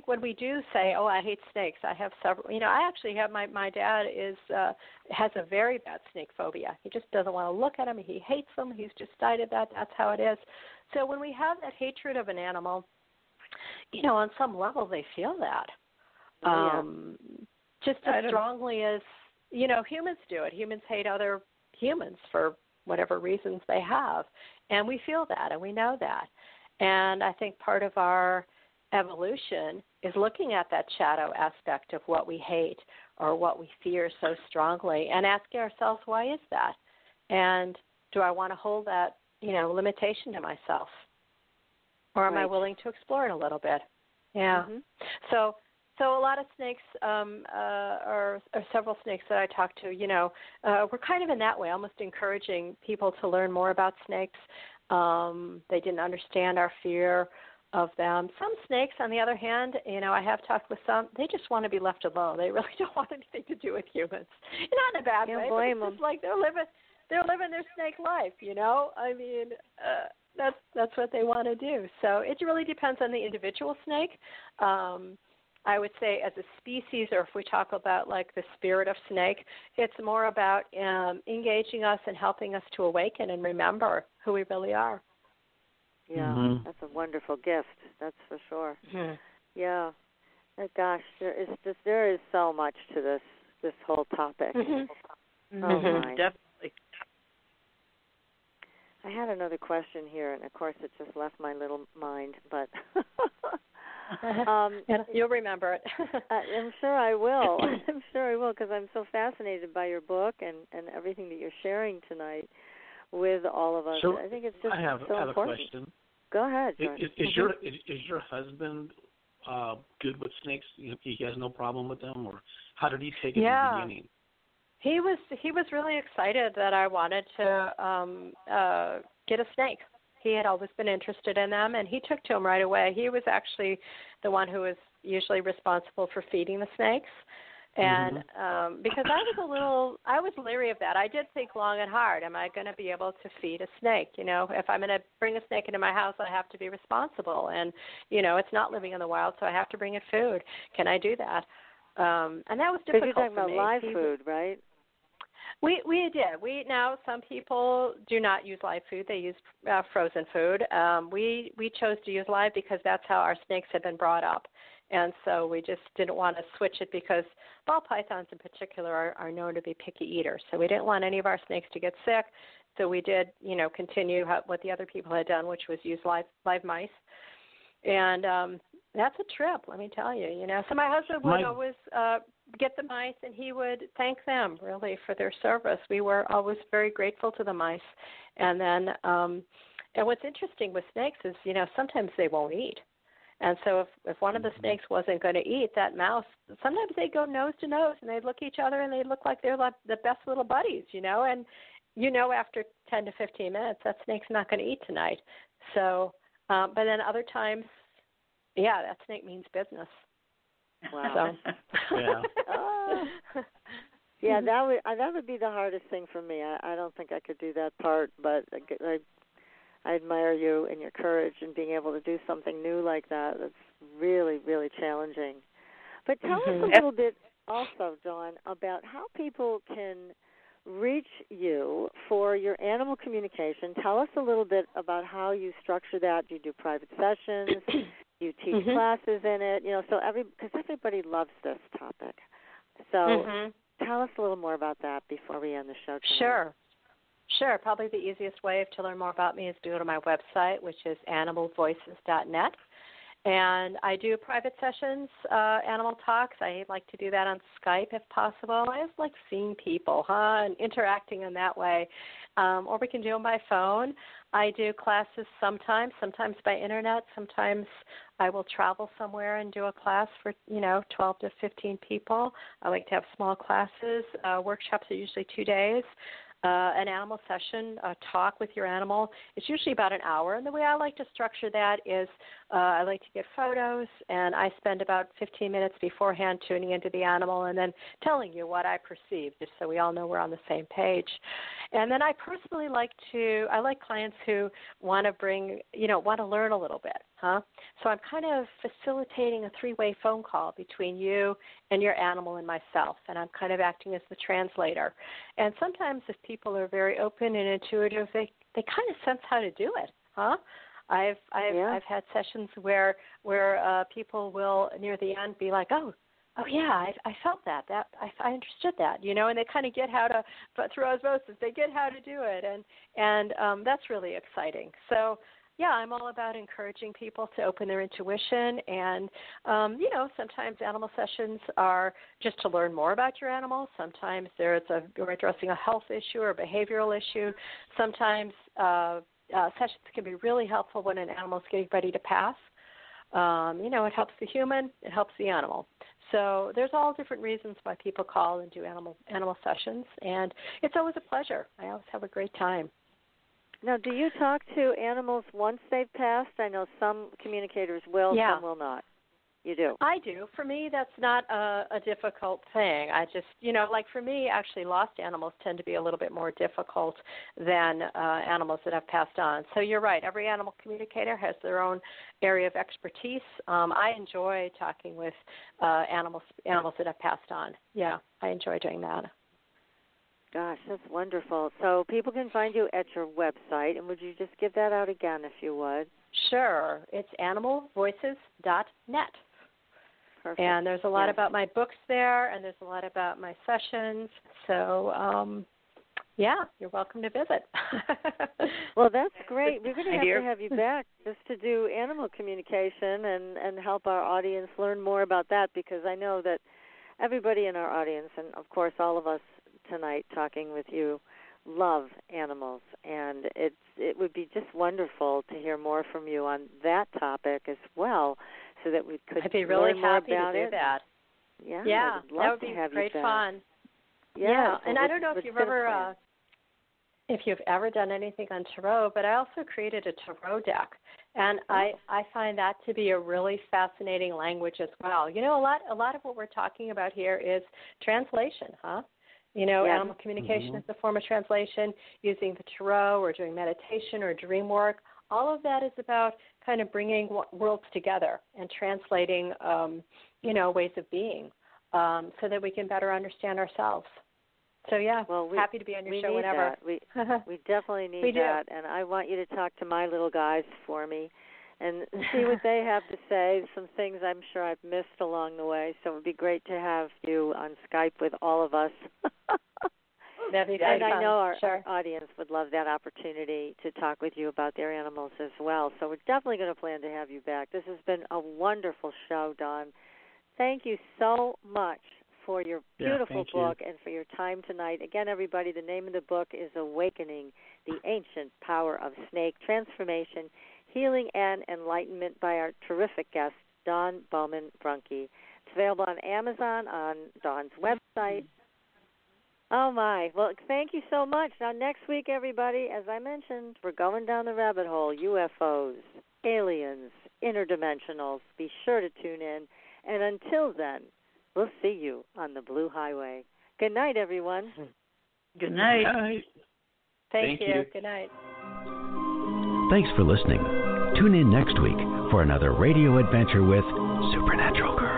when we do say, "Oh, I hate snakes," I have several. You know, I actually have my dad has a very bad snake phobia. He just doesn't want to look at them. He hates them. He's just died of that. That's how it is. So when we have that hatred of an animal, you know, on some level they feel that just as strongly as, you know, humans do it. Humans hate other humans for whatever reasons they have, and we feel that and we know that. And I think part of our evolution is looking at that shadow aspect of what we hate or what we fear so strongly and asking ourselves, why is that? And do I want to hold that, you know, limitation to myself? Or am I willing to explore it a little bit? Yeah. So a lot of snakes, or several snakes that I talked to, you know, were kind of in that way, almost encouraging people to learn more about snakes. They didn't understand our fear of them. Some snakes, on the other hand, you know, I have talked with some, they just want to be left alone. They really don't want anything to do with humans. Not in a bad way, but it's just like they're living their snake life, you know? I mean, that's what they want to do. So it really depends on the individual snake. I would say as a species, or if we talk about like the spirit of snake, it's more about engaging us and helping us to awaken and remember who we really are. Yeah, that's a wonderful gift. That's for sure. Yeah. Gosh, there is so much to this whole topic. Oh my. Definitely. I had another question here, and of course it just left my little mind, but you'll remember it. I'm sure I will. I'm sure I will, because I'm so fascinated by your book and everything that you're sharing tonight with all of us. So I think it's just I have important. A question. Go ahead. Is your husband good with snakes? He has no problem with them, or how did he take it in the beginning? He was really excited that I wanted to get a snake. He had always been interested in them, and he took to them right away. He was actually the one who was usually responsible for feeding the snakes. And because I was leery of that. I did think long and hard, am I going to be able to feed a snake? You know, if I'm going to bring a snake into my house, I have to be responsible. And, you know, it's not living in the wild, so I have to bring it food. Can I do that? And that was difficult for me. You're talking about live food, right? We did. Now some people do not use live food; they use frozen food. We chose to use live because that's how our snakes had been brought up, and so we just didn't want to switch it because ball pythons in particular are known to be picky eaters. So we didn't want any of our snakes to get sick. So we did, you know, continue what the other people had done, which was use live mice, and that's a trip. Let me tell you. You know, so my husband would always get the mice, and he would thank them really for their service. We were always very grateful to the mice. And then, and what's interesting with snakes is, you know, sometimes they won't eat. And so if one of the snakes wasn't going to eat that mouse, sometimes they'd go nose to nose, and they'd look at each other, and they'd look like they're like the best little buddies, you know. And, you know, after 10 to 15 minutes, that snake's not going to eat tonight. So, but then other times, yeah, that snake means business. Wow. So. Yeah, Yeah, that would be the hardest thing for me. I don't think I could do that part, but I admire you and your courage in being able to do something new like that. It's really, really challenging. But tell us a little bit also, Dawn, about how people can reach you for your animal communication. Tell us a little bit about how you structure that. Do you do private sessions? Do you teach classes in it? So because everybody loves this topic. So tell us a little more about that before we end the show tonight. Sure. Probably the easiest way to learn more about me is to go to my website, which is animalvoices.net. And I do private sessions, animal talks. I like to do that on Skype if possible. I just like seeing people, and interacting in that way. Or we can do them by phone. I do classes sometimes by internet. Sometimes I will travel somewhere and do a class for, 12 to 15 people. I like to have small classes. Workshops are usually 2 days. An animal session, a talk with your animal. It's usually about an hour. And the way I like to structure that is I like to get photos, and I spend about 15 minutes beforehand tuning into the animal and then telling you what I perceive, just so we all know we're on the same page. And then I personally like clients who want to learn a little bit, So I'm kind of facilitating a 3-way phone call between you and your animal and myself, and I'm kind of acting as the translator. And sometimes if people are very open and intuitive, they kind of sense how to do it, I've had sessions where people will near the end be like, oh yeah, I felt that I understood that, and they kind of get how to, but through osmosis, they get how to do it, and that's really exciting. So yeah, I'm all about encouraging people to open their intuition, and sometimes animal sessions are just to learn more about your animal. Sometimes we're addressing a health issue or a behavioral issue. Sometimes sessions can be really helpful when an animal is getting ready to pass. It helps the human, it helps the animal. So there's all different reasons why people call and do animal sessions, and it's always a pleasure. I always have a great time. Now, do you talk to animals once they've passed? I know some communicators will, some will not. You do? I do. For me, that's not a difficult thing. I just, for me, actually, lost animals tend to be a little bit more difficult than animals that have passed on. So you're right. Every animal communicator has their own area of expertise. I enjoy talking with animals that have passed on. Yeah, I enjoy doing that. Gosh, that's wonderful. So people can find you at your website, and would you just give that out again if you would? Sure. It's animalvoices.net. Perfect. And there's a lot about my books there, and there's a lot about my sessions. So, you're welcome to visit. Well, that's great. We're going to have you back just to do animal communication and help our audience learn more about that, because I know that everybody in our audience, and, of course, all of us tonight talking with you, love animals, and it would be just wonderful to hear more from you on that topic as well, so that we could I'd be really learn more happy about to do it. that. Yeah, I'd love that would be to have great you back. fun. Yeah, and I don't know if you've ever done anything on tarot, but I also created a tarot deck, and I find that to be a really fascinating language as well. A lot of what we're talking about here is translation, Animal communication is a form of translation, using the tarot or doing meditation or dream work. All of that is about kind of bringing worlds together and translating, ways of being, so that we can better understand ourselves. So, happy to be on your show whenever. We definitely need that, and I want you to talk to my little guys for me and see what they have to say, some things I'm sure I've missed along the way. So it would be great to have you on Skype with all of us. That'd be great. And I know our audience would love that opportunity to talk with you about their animals as well. So we're definitely going to plan to have you back. This has been a wonderful show, Dawn. Thank you so much for your beautiful book and for your time tonight. Again, everybody, the name of the book is Awakening the Ancient Power of Snake, Transformation, Healing, and Enlightenment by our terrific guest, Dawn Baumann Brunke. It's available on Amazon, on Dawn's website. Oh, my. Well, thank you so much. Now, next week, everybody, as I mentioned, we're going down the rabbit hole, UFOs, aliens, interdimensionals. Be sure to tune in. And until then, we'll see you on the Blue Highway. Good night, everyone. Good night. Good night. Thank you. Good night. Thanks for listening. Tune in next week for another radio adventure with Supernatural Girls.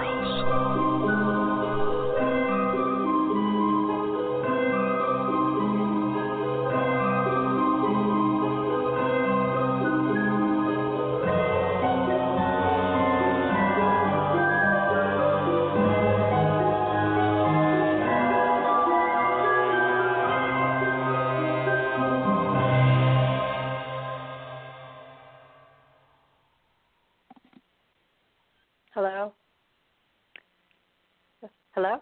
Hello? Hello?